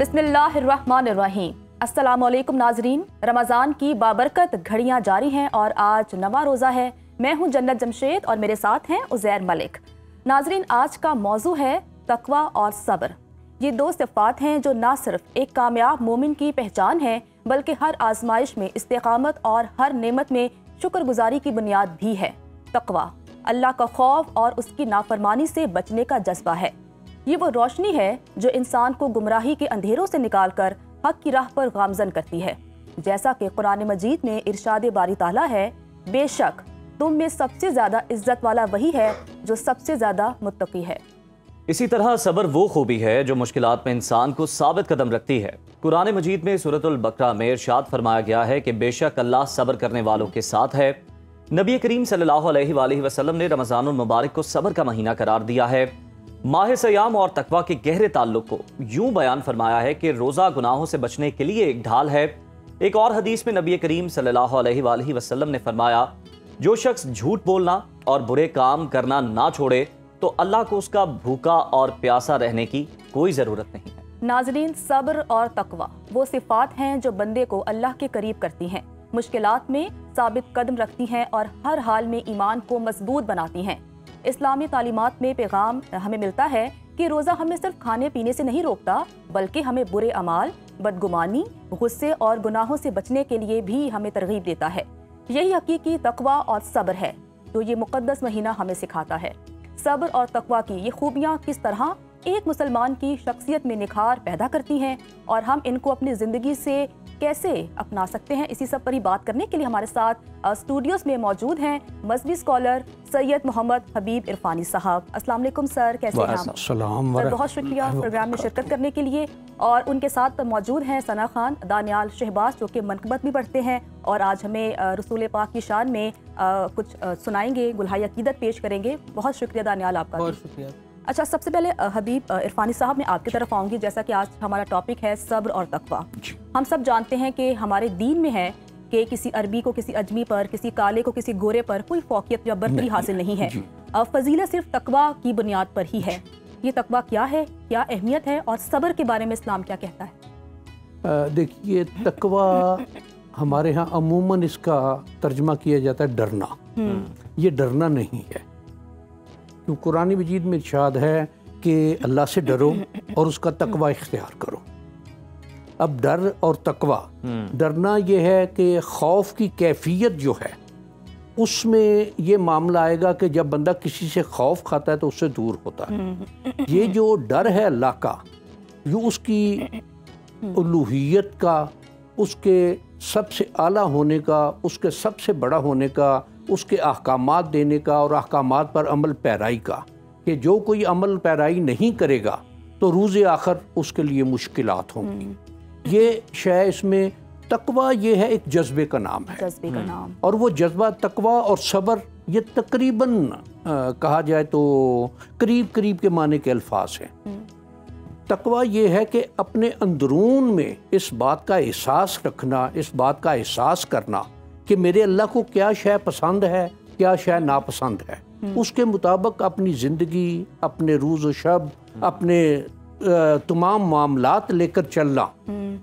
बिस्मिल्लाहिर्रहमानिर्रहीम। अस्सलामुअलैकुम नाजरीन, रमज़ान की बाबरकत घड़ियाँ जारी हैं और आज नवा रोज़ा है। मैं हूँ जन्नत जमशेद और मेरे साथ हैं उज़ैर मलिक। नाजरीन, आज का मौजू है तकवा और सब्र। ये दो सिफ़ात हैं जो ना सिर्फ एक कामयाब मोमिन की पहचान है बल्कि हर आजमाइश में इस्तेकामत और हर नेमत में शुक्रगुजारी की बुनियाद भी है। तकवा अल्लाह का खौफ और उसकी नाफरमानी से बचने का जज्बा है। ये वो रोशनी है जो इंसान को गुमराही के अंधेरों से निकालकर हक की राह पर गामजन करती है। जैसा कि कुरान मजीद में इरशाद बारी ताला है, बेशक तुम में सबसे ज्यादा इज्जत वाला वही है जो सबसे ज्यादा मुत्तकी है। इसी तरह सब्र वो खूबी है जो मुश्किलात में इंसान को साबित कदम रखती है। कुरान मजीद में सूरतुल बकरा में इरशाद फरमाया गया है कि बेशक अल्लाह सब्र करने वालों के साथ है। नबी करीम सल्लल्लाहु अलैहि वसल्लम ने रमज़ानुल मुबारक को सब्र का महीना करार दिया है। माह सयाम और तकवा के गहरे ताल्लुक को यूं बयान फरमाया है कि रोज़ा गुनाहों से बचने के लिए एक ढाल है। एक और हदीस में नबी करीम सल्लल्लाहु अलैहि वसल्लम ने फरमाया, जो शख्स झूठ बोलना और बुरे काम करना ना छोड़े तो अल्लाह को उसका भूखा और प्यासा रहने की कोई ज़रूरत नहीं है। नाज़रीन, सब्र और तकवा वो सिफ़ात हैं जो बंदे को अल्लाह के करीब करती हैं, मुश्किलात में साबित कदम रखती हैं और हर हाल में ईमान को मजबूत बनाती हैं। इस्लामी तालीमात में पैगाम हमें मिलता है कि रोज़ा हमें सिर्फ खाने पीने से नहीं रोकता बल्कि हमें बुरे अमाल, बदगुमानी, गुस्से और गुनाहों से बचने के लिए भी हमें तरगीब देता है। यही हकीकी तकवा और सब्र है जो ये मुक़द्दस महीना हमें सिखाता है। सब्र और तकवा की ये खूबियाँ किस तरह एक मुसलमान की शख्सियत में निखार पैदा करती हैं और हम इनको अपनी ज़िंदगी से कैसे अपना सकते हैं, इसी सब पर ही बात करने के लिए हमारे साथ स्टूडियोज़ में मौजूद हैं मज़हबी स्कॉलर सैयद मोहम्मद हबीब इरफानी साहब। अस्सलाम वालेकुम सर, कैसे हैं आप? सर, बहुत शुक्रिया प्रोग्राम में शिरकत करने के लिए। और उनके साथ मौजूद हैं सना खान, दानियाल शहबाज जो कि मनक़बत भी पढ़ते हैं और आज हमें रसूल पाक की शान में कुछ सुनाएंगे, गुलहाई अकीदत पेश करेंगे। बहुत शुक्रिया दानियाल आपका। बहुत शुक्रिया। अच्छा, सबसे पहले हबीब इरफानी साहब मैं आपकी तरफ आऊँगी। जैसा कि आज हमारा टॉपिक है सब्र और तकवा। हम सब जानते हैं कि हमारे दीन में है कि किसी अरबी को किसी अजमी पर, किसी काले को किसी गोरे पर कोई फौकियत या बर्तरी हासिल नहीं है। फजीलत सिर्फ तकवा की बुनियाद पर ही है। ये तकवा क्या है, क्या अहमियत है और सब्र के बारे में इस्लाम क्या कहता है? देखिए, तकवा हमारे यहाँ अमूमन इसका तर्जमा किया जाता है डरना। ये डरना नहीं है। कुरान मजीद में इरशाद है कि अल्लाह से डरो और उसका तकवा इख्तियार करो। अब डर और तकवा, डरना ये है कि खौफ की कैफियत जो है उसमें ये मामला आएगा कि जब बंदा किसी से खौफ खाता है तो उससे दूर होता है। ये जो डर है अल्लाह का, ये उसकी उलूहियत का, उसके सबसे आला होने का, उसके सबसे बड़ा होने का, उसके अहकामात देने का और अहकामात पर अमल पैराई का, कि जो कोई अमल पैराई नहीं करेगा तो रोज़े आखिर उसके लिए मुश्किलात होंगी। ये शय इसमें तकवा ये है, एक जज्बे का नाम है। जज्बे का नाम। और वो जज्बा, तकवा और सब्र ये तकरीबन कहा जाए तो करीब करीब के माने के अल्फाज हैं। तकवा ये है कि अपने अंदरून में इस बात का एहसास रखना, इस बात का एहसास करना कि मेरे अल्लाह को क्या शय पसंद है, क्या शय नापसंद है, उसके मुताबिक अपनी ज़िंदगी, अपने रोज़ व शब, अपने तमाम मामलात लेकर चलना,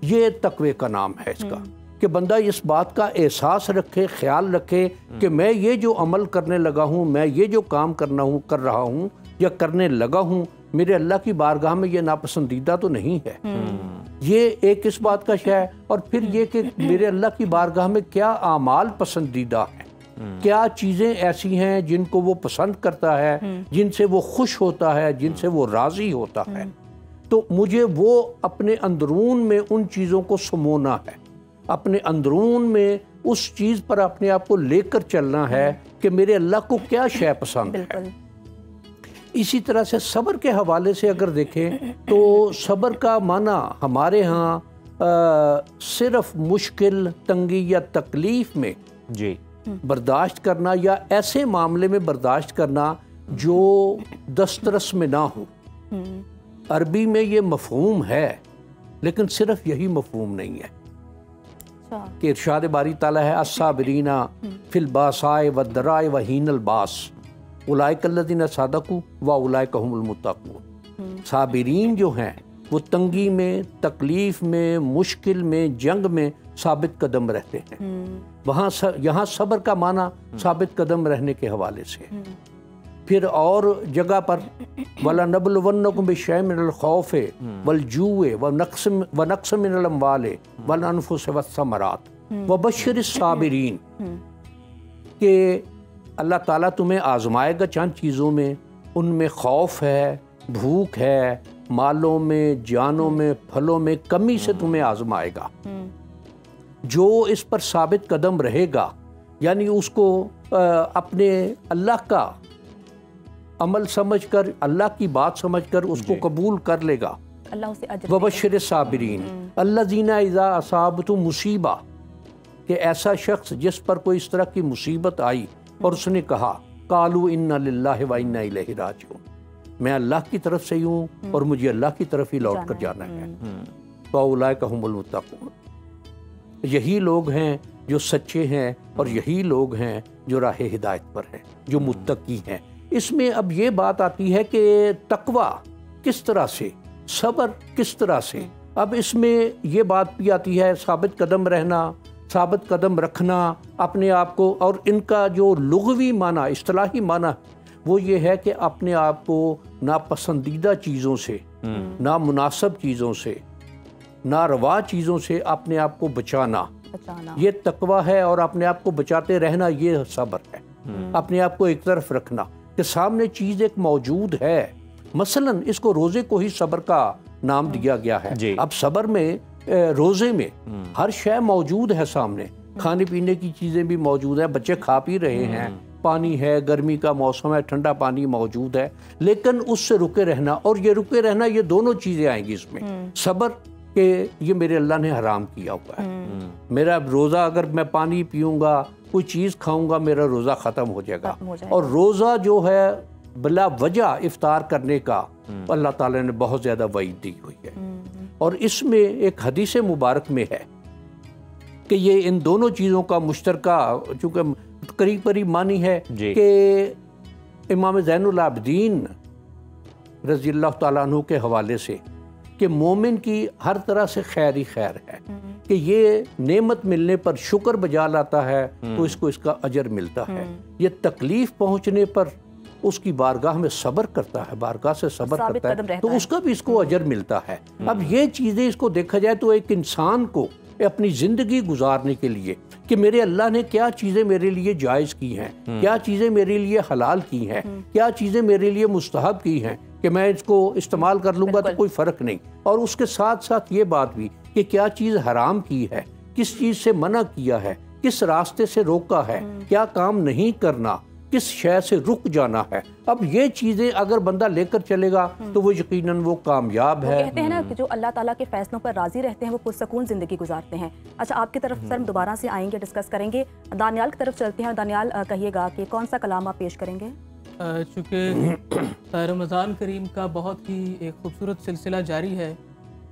ये तकवे का नाम है इसका। कि बंदा इस बात का एहसास रखे, ख्याल रखे कि मैं ये जो अमल करने लगा हूँ, मैं ये जो काम कर रहा हूँ या करने लगा हूँ, मेरे अल्लाह की बारगाह में ये नापसंदीदा तो नहीं है। ये एक इस बात का शय है। और फिर ये कि मेरे अल्लाह की बारगाह में क्या आमाल पसंदीदा है, क्या चीज़ें ऐसी हैं जिनको वो पसंद करता है, जिनसे वो खुश होता है, जिनसे वो राज़ी होता है। तो मुझे वो अपने अंदरून में उन चीज़ों को समोना है, अपने अंदरून में उस चीज़ पर अपने आप को लेकर चलना है कि मेरे अल्लाह को क्या शय पसंद है। इसी तरह से सब्र के हवाले से अगर देखें तो सब्र का माना हमारे यहाँ सिर्फ मुश्किल, तंगी या तकलीफ में जी बर्दाश्त करना या ऐसे मामले में बर्दाश्त करना जो दस्तरस में ना हो। अरबी में ये मफहूम है लेकिन सिर्फ यही मफहूम नहीं है कि इरशाद बारी ताला है, अस्साबिरीना फिल बासाए व दराए व हीनल बास उलाइक अल्लज़ीना सदक़ू व उलाइक हुमुल मुत्तक़ून। साबिरीन जो हैं वो तंगी में, तकलीफ़ में, मुश्किल में, जंग में साबित कदम रहते हैं। यहाँ सब्र का माना साबित कदम रहने के हवाले से। फिर और जगह पर वला नबलुवन्नकुम बिशैइन मिनल खौफ़ि वल जू'i व नक्स मिनल अम्वालि वल अनफुसि वस्समरात व बश्शिरिस साबिरीन, कि अल्लाह ताला तुम्हें आजमाएगा चंद चीज़ों में, उनमें खौफ है, भूख है, मालों में, जानों में, फलों में कमी से तुम्हें आजमाएगा। जो इस पर साबित कदम रहेगा, यानी उसको अपने अल्लाह का अमल समझकर, अल्लाह की बात समझकर उसको कबूल कर लेगा। अल्लाह उसे अजर वबश्शिर साबिरीन अल्लज़ीना इज़ा असाबतु मुसीबा, कि ऐसा शख्स जिस पर कोई इस तरह की मुसीबत आई और उसने कहा कालू इन्ना लिल्लाहि व इन्ना इलैहि राजिऊन, मैं अल्लाह की तरफ से हूँ और मुझे अल्लाह की तरफ ही लौट कर जाना है। तो उलाइका हुमुल मुत्तक़ून, यही लोग हैं जो सच्चे हैं और यही लोग हैं जो राह हिदायत पर हैं, जो मुत्तकी हैं। इसमें अब ये बात आती है कि तकवा किस तरह से, सब्र किस तरह से। अब इसमें ये बात भी आती है साबित कदम रहना, साबित कदम रखना अपने आप को, और इनका जो लुग़वी माना, इस्तिलाही माना, वो ये है कि अपने आप को नापसंदीदा चीज़ों से, नामुनासिब चीज़ों से, नारवा चीज़ों से अपने आप को बचाना, ये तकवा है। और अपने आप को बचाते रहना ये सब्र है। अपने आप को एक तरफ रखना कि सामने चीज़ एक मौजूद है। मसलन इसको रोज़े को ही सब्र का नाम दिया गया है। अब सब्र में, रोज़े में हर शय मौजूद है सामने, खाने पीने की चीज़ें भी मौजूद है, बच्चे खा पी रहे हैं, पानी है, गर्मी का मौसम है, ठंडा पानी मौजूद है, लेकिन उससे रुके रहना और ये रुके रहना, ये दोनों चीज़ें आएंगी इसमें। सब्र के ये मेरे अल्लाह ने हराम किया हुआ है। मेरा रोज़ा, अगर मैं पानी पीऊँगा, कोई चीज़ खाऊँगा, मेरा रोज़ा ख़त्म हो जाएगा। और रोज़ा जो है बिला वजह इफ्तार करने का अल्लाह ताला ने बहुत ज़्यादा वईद दी हुई है। और इसमें एक हदीस मुबारक में है कि ये इन दोनों चीज़ों का मुश्तरका, चूँकि करीब करीब मानी है कि इमाम ज़ैनुल आबिदीन रज़ी अल्लाह ताला अन्हु के हवाले से कि मोमिन की हर तरह से खैर ही खैर है, कि ये नेमत मिलने पर शुक्र बजा लाता है तो इसको इसका अजर मिलता है। ये तकलीफ पहुँचने पर उसकी बारगाह में सब्र करता है, बारगाह से सब्र करता है, तो उसका भी इसको अजर मिलता है। अब ये चीज़ें इसको देखा जाए तो एक इंसान को अपनी ज़िंदगी गुजारने के लिए कि मेरे अल्लाह ने क्या चीज़ें मेरे लिए जायज़ की हैं, क्या चीज़ें मेरे लिए हलाल की हैं, क्या चीज़ें मेरे लिए मुस्तहब की हैं कि मैं इसको इस्तेमाल कर लूँगा तो कोई फ़र्क नहीं। और उसके साथ साथ ये बात भी कि क्या चीज़ हराम की है, किस चीज़ से मना किया है, किस रास्ते से रोका है, क्या काम नहीं करना, किस शय से रुक जाना है। अब ये चीज़ें अगर बंदा लेकर चलेगा तो वो यकीनन वो कामयाब है। कहते हैं ना कि जो अल्लाह ताला के फैसलों पर राजी रहते हैं वो पुरसकून ज़िंदगी गुजारते हैं। अच्छा, आपकी तरफ सर दोबारा से आएंगे, डिस्कस करेंगे। दानियाल की तरफ चलते हैं। दानियाल, कहिएगा कि कौन सा कलाम आप पेश करेंगे? चूँकि रमज़ान करीम का बहुत ही एक खूबसूरत सिलसिला जारी है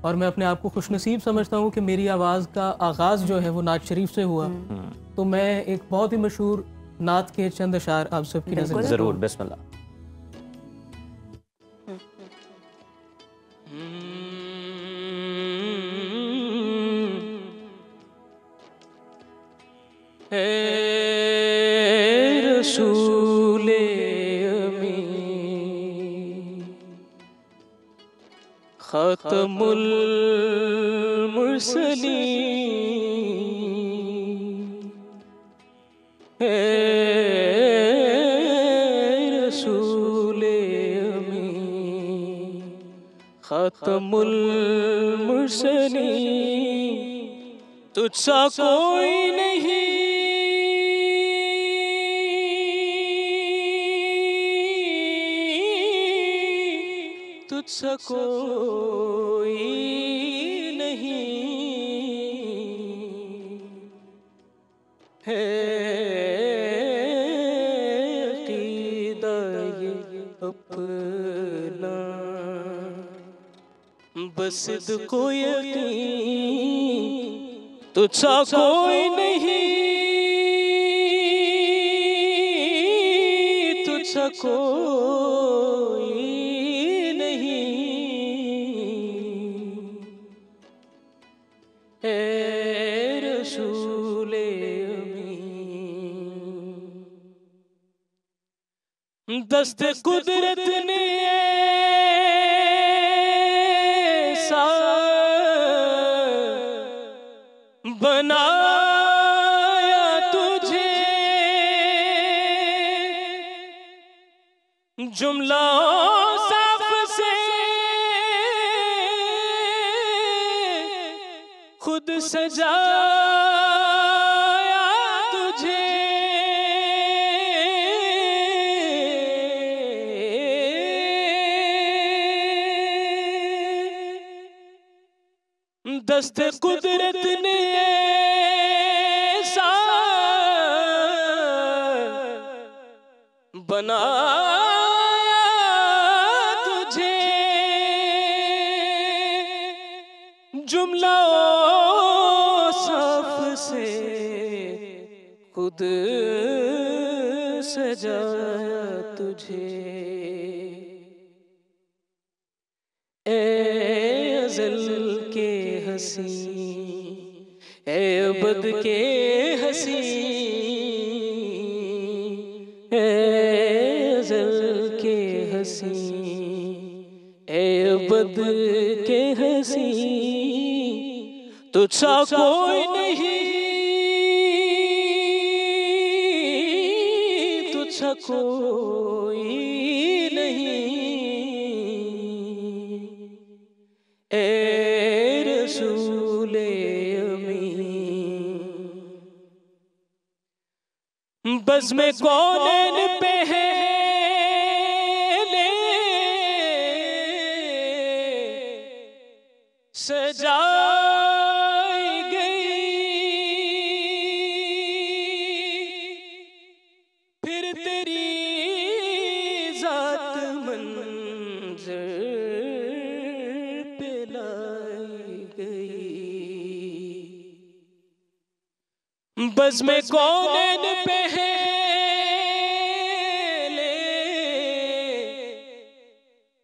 और मैं अपने आप को खुशनसीब समझता हूँ कि मेरी आवाज़ का आगाज़ जो है वो नात शरीफ से हुआ, तो मैं एक बहुत ही मशहूर नात के चंद अशार आप सबकी नज़र में ज़रूर। बिस्मिल्लाह। रसूले अमी खत्मुल मुरसलीन, रसूले अमी खत्मुल मुरसलीन, तुझसा कोई नहीं, तुझसा कोई नहीं है, अक़ीदा ये अपना बस को यकीन, तुझसा कोई नहीं, तुझसा कोई नहीं ए रसूले अमीन। दस्त कुदरत ने ऐसा बनाया तुझे, जुमला साफ से खुद सजाया तुझे। दस्त कुदरत ने ऐसा बनाया तुझे, जुमला साफ से खुद सजाया तुझे। ए अज़ल के हसी, ए अबद के हसी, ए अज़ल के हसी, ए अबद के हसी, तुझसा कोई नहीं, तुझसा कोई नहीं। ए रसूले अमीन। बज़्म में कौनैन पे है ले सजाई गई, फिर तेरी जात मंज़र पे लाई गई। बज़्म में कौनैन पे है ले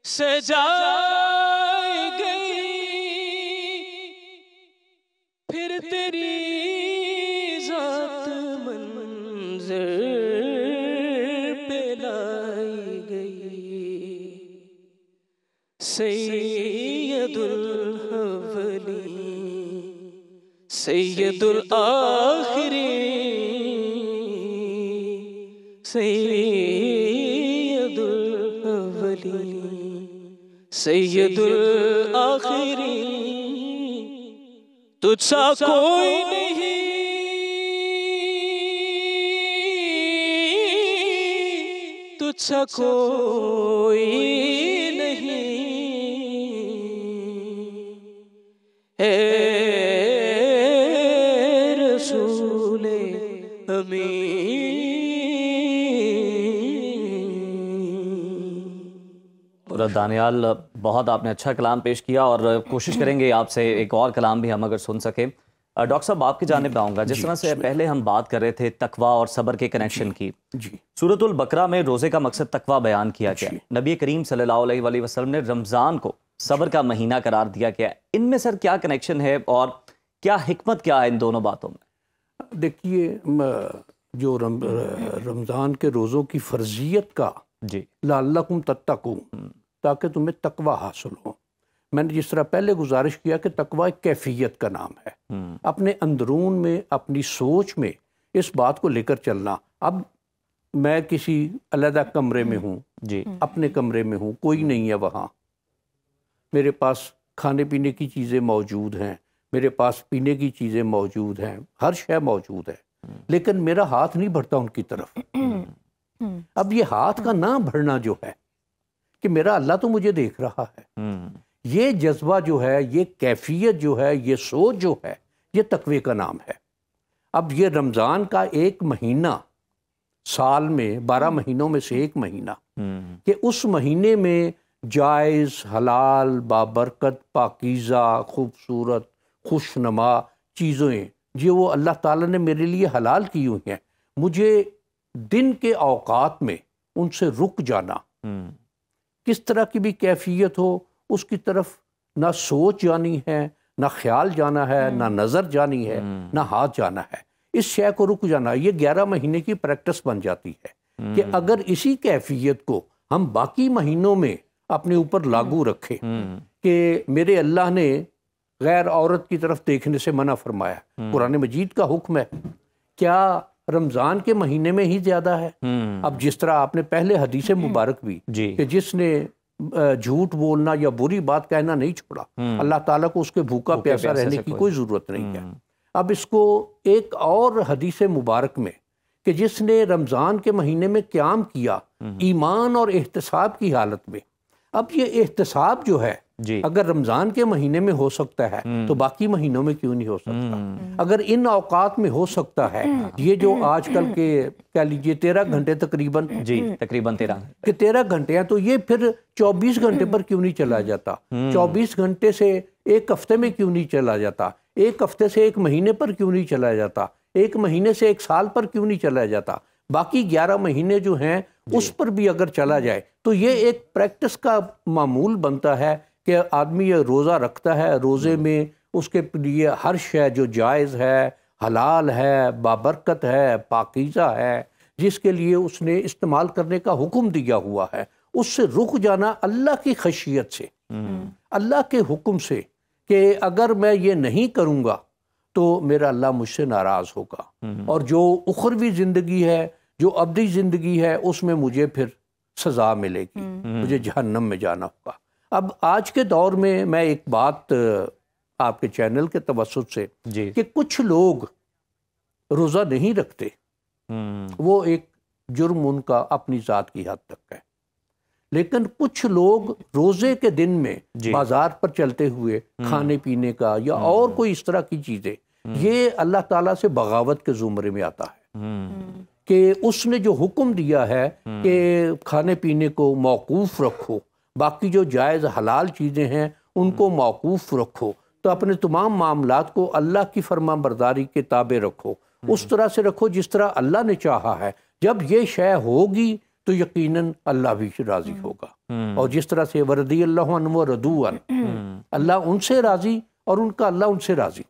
सजाई गई, फिर तेरी जात मंज़र पे लाई गई। सैयदुल अव्वलीन सैयदुल आखिरीन, सैयदुल अव्वलीन सैयदुल आखिरीन, तुझसा कोई नहीं, तुझसा कोई नहीं। ए रसूले पूरा दानियाल, बहुत आपने अच्छा कलाम पेश किया और कोशिश करेंगे आपसे एक और कलाम भी हम अगर सुन सकें। डॉक्टर साहब आपकी जानिब आऊँगा, जिस तरह से पहले हम बात कर रहे थे तकवा और सब्र के कनेक्शन की, सूरतुल बकरा में रोज़े का मकसद तकवा बयान किया गया। नबी करीम सल्लल्लाहु अलैहि वसल्लम ने रमज़ान को सब्र का महीना करार दिया गया। इनमें सर क्या कनेक्शन है और क्या हिकमत क्या है इन दोनों बातों में? देखिए, जो रमज़ान के रोज़ों की फ़र्जियत का जी लअल्लकुम तत्तकून, ताकि तुम्हें तकवा हासिल हो। मैंने जिस तरह पहले गुजारिश किया कि तकवा एक कैफियत का नाम है, अपने अंदरून में, अपनी सोच में इस बात को लेकर चलना। अब मैं किसी अलग कमरे में हूँ जी, अपने कमरे में हूँ, कोई नहीं है वहाँ, मेरे पास खाने पीने की चीज़ें मौजूद हैं, मेरे पास पीने की चीज़ें मौजूद हैं, हर शय मौजूद है, लेकिन मेरा हाथ नहीं बढ़ता उनकी तरफ। अब ये हाथ का ना बढ़ना जो है कि मेरा अल्लाह तो मुझे देख रहा है, ये जज्बा जो है, ये कैफियत जो है, ये सोच जो है, ये तकवे का नाम है। अब ये रमज़ान का एक महीना, साल में 12 महीनों में से एक महीना, कि उस महीने में जायज़, हलाल, बाबरकत, पाकीज़ा, खूबसूरत, खुशनुमा चीज़ें जो वो अल्लाह ताला ने मेरे लिए हलाल की हुई हैं, मुझे दिन के औकात में उनसे रुक जाना, किस तरह की भी कैफियत हो उसकी तरफ ना सोच जानी है, ना ख्याल जाना है, ना नज़र जानी है, ना हाथ जाना है। इस शय को रुक जाना, ये 11 महीने की प्रैक्टिस बन जाती है कि अगर इसी कैफियत को हम बाकी महीनों में अपने ऊपर लागू रखें कि मेरे अल्लाह ने गैर औरत की तरफ देखने से मना फरमाया, कुरान मजीद का हुक्म है, क्या रमज़ान के महीने में ही ज़्यादा है? अब जिस तरह आपने पहले हदीस मुबारक भी कि जिसने झूठ बोलना या बुरी बात कहना नहीं छोड़ा, अल्लाह ताला को उसके भूखा प्यासा रहने की कोई ज़रूरत नहीं है। अब इसको एक और हदीस मुबारक में कि जिसने रमज़ान के महीने में क़याम किया ईमान और एहतिसाब की हालत में, अब ये एहतिसाब जो है अगर रमज़ान के महीने में हो सकता है तो बाकी महीनों में क्यों नहीं हो सकता? अगर इन औकात में हो सकता है, ये जो आजकल के कह लीजिए 13 घंटे तकरीबन तकरीबन 13 घंटे हैं, तो ये फिर 24 घंटे पर क्यों नहीं चला जाता? 24 घंटे से एक हफ्ते में क्यों नहीं चला जाता? एक हफ्ते से एक महीने पर क्यों नहीं चला जाता? एक महीने से एक साल पर क्यों नहीं चला जाता? बाकी 11 महीने जो हैं उस पर भी अगर चला जाए तो ये एक प्रैक्टिस का मामूल बनता है कि आदमी ये रोज़ा रखता है, रोज़े में उसके लिए हर शय जो जायज़ है, हलाल है, बाबरकत है, पाकीज़ा है, जिसके लिए उसने इस्तेमाल करने का हुक्म दिया हुआ है, उससे रुक जाना अल्लाह की खशियत से, अल्लाह के हुक्म से कि अगर मैं ये नहीं करूँगा तो मेरा अल्लाह मुझसे नाराज़ होगा, और जो उखरवी ज़िंदगी है, जो अब्दी ज़िंदगी है, उसमें मुझे फिर सज़ा मिलेगी, मुझे जहन्नम में जाना होगा। अब आज के दौर में मैं एक बात आपके चैनल के तवस्सुत से कि कुछ लोग रोज़ा नहीं रखते, वो एक जुर्म उनका अपनी ज़ात की हद तक है, लेकिन कुछ लोग रोज़े के दिन में बाजार पर चलते हुए खाने पीने का या और कोई इस तरह की चीज़ें, ये अल्लाह ताला से बगावत के ज़ुमरे में आता है कि उसने जो हुक्म दिया है कि खाने पीने को मौकूफ़ रखो, बाकी जो जायज़ हलाल चीज़ें हैं उनको मौकूफ़ रखो, तो अपने तमाम मामलात को अल्लाह की फर्मा बरदारी के ताबे रखो, उस तरह से रखो जिस तरह अल्लाह ने चाहा है। जब ये शय होगी तो यकीनन अल्लाह भी राज़ी होगा, और जिस तरह से वरदी अल्लाह व रदूअन, अल्लाह उनसे राज़ी और उनका अल्लाह उनसे राज़ी,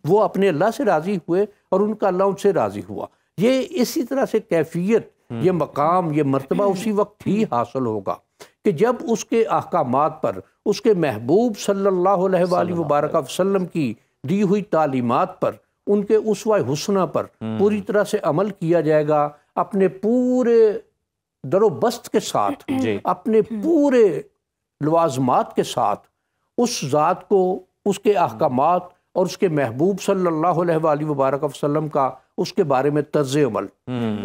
वो अपने अल्लाह से राज़ी हुए और उनका अल्लाह उनसे राज़ी हुआ। ये इसी तरह से कैफियत, ये मकाम, ये मर्तबा उसी वक्त ही हासिल होगा कि जब उसके अहकामात पर उसके महबूब सल्लल्लाहु अलैहि वसल्लम की दी हुई तालीमात पर, उनके उसवा हुस्ना पर पूरी तरह से अमल किया जाएगा, अपने पूरे दरोबस्त के साथ, अपने पूरे लवाजमात के साथ उस ज़ात को, उसके अहकामात और उसके महबूब सल्लल्लाहु अलैहि वसल्लम का उसके बारे में तर्ज़ अमल,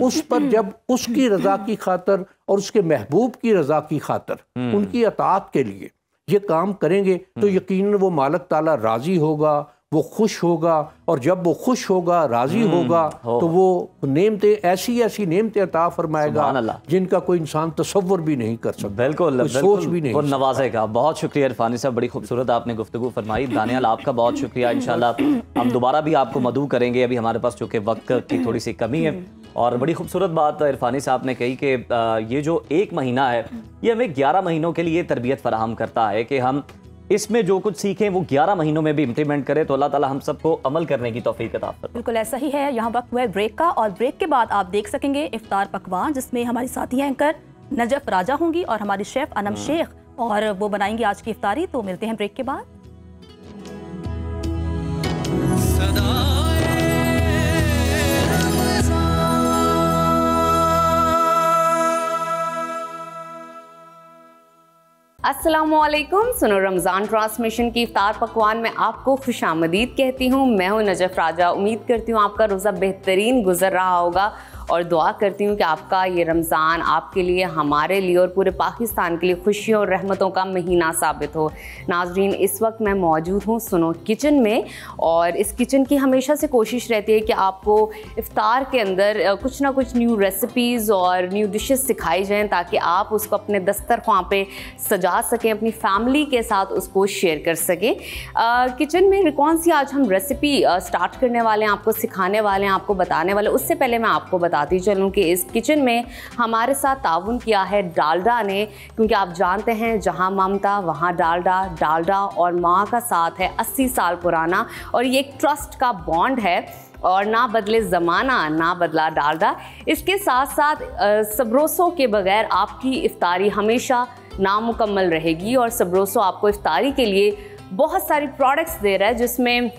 उस पर जब उसकी रज़ा की खातर और उसके महबूब की रज़ा की खातर उनकी अताअत के लिए ये काम करेंगे तो यकीनन वो मालिक ताला राज़ी होगा, वो खुश होगा, और जब वो खुश होगा, राज़ी होगा, तो वो नेमतें, ऐसी ऐसी नेमतें अता फरमाएगा जिनका कोई इंसान तसव्वुर भी नहीं कर सकता, बिल्कुल सोच भी नहीं, वो नवाजेगा। बहुत शुक्रिया इरफानी साहब, बड़ी खूबसूरत आपने गुफ्तगू फरमाई। दानियाल आपका बहुत शुक्रिया, इंशाल्लाह हम दोबारा भी आपको मदऊ करेंगे, अभी हमारे पास चूँकि वक्त की थोड़ी सी कमी है। और बड़ी खूबसूरत बात इरफानी साहब ने कही कि ये जो एक महीना है ये हमें 11 महीनों के लिए तरबियत फराहम करता है कि हम इसमें जो कुछ सीखें वो 11 महीनों में भी इम्प्लीमेंट करें, तो अल्लाह ताला हम सबको अमल करने की तौफीक अता फरमाए। बिल्कुल ऐसा ही है। यहाँ वक्त हुआ है ब्रेक का, और ब्रेक के बाद आप देख सकेंगे इफ्तार पकवान, जिसमें हमारी साथी एंकर नजफ राजा होंगी और हमारी शेफ अनम शेख, और वो बनाएंगी आज की इफ्तारी। तो मिलते हैं ब्रेक के बाद। अस्सलामुअलैकुम, सुनो रमज़ान ट्रांसमिशन की इफ्तार पकवान में आपको खुशामदीद कहती हूँ। मैं हूँ नजफ राजा। उम्मीद करती हूँ आपका रोज़ा बेहतरीन गुजर रहा होगा, और दुआ करती हूँ कि आपका ये रमज़ान आपके लिए, हमारे लिए और पूरे पाकिस्तान के लिए खुशियों और रहमतों का महीना साबित हो। नाजरीन, इस वक्त मैं मौजूद हूँ सुनो किचन में, और इस किचन की हमेशा से कोशिश रहती है कि आपको इफ्तार के अंदर कुछ ना कुछ न्यू रेसिपीज़ और न्यू डिशेस सिखाई जाएँ, ताकि आप उसको अपने दस्तरख्वां पे सजा सकें, अपनी फैमिली के साथ उसको शेयर कर सकें। किचन में कौन सी आज हम रेसिपी स्टार्ट करने वाले हैं, आपको सिखाने वाले हैं, आपको बताने वाले, उससे पहले मैं आपको बता बताती चलूँ कि इस किचन में हमारे साथ ताउन किया है डालडा ने, क्योंकि आप जानते हैं जहाँ ममता वहाँ डालडा, डालडा और माँ का साथ है 80 साल पुराना, और ये एक ट्रस्ट का बॉन्ड है और ना बदले ज़माना ना बदला डालडा। इसके साथ साथ सबरोसो के बगैर आपकी इफ्तारी हमेशा नामुकम्मल रहेगी, और सबरोसो आपको इफ्तारी के लिए बहुत सारी प्रोडक्ट्स दे रहा है, जिसमें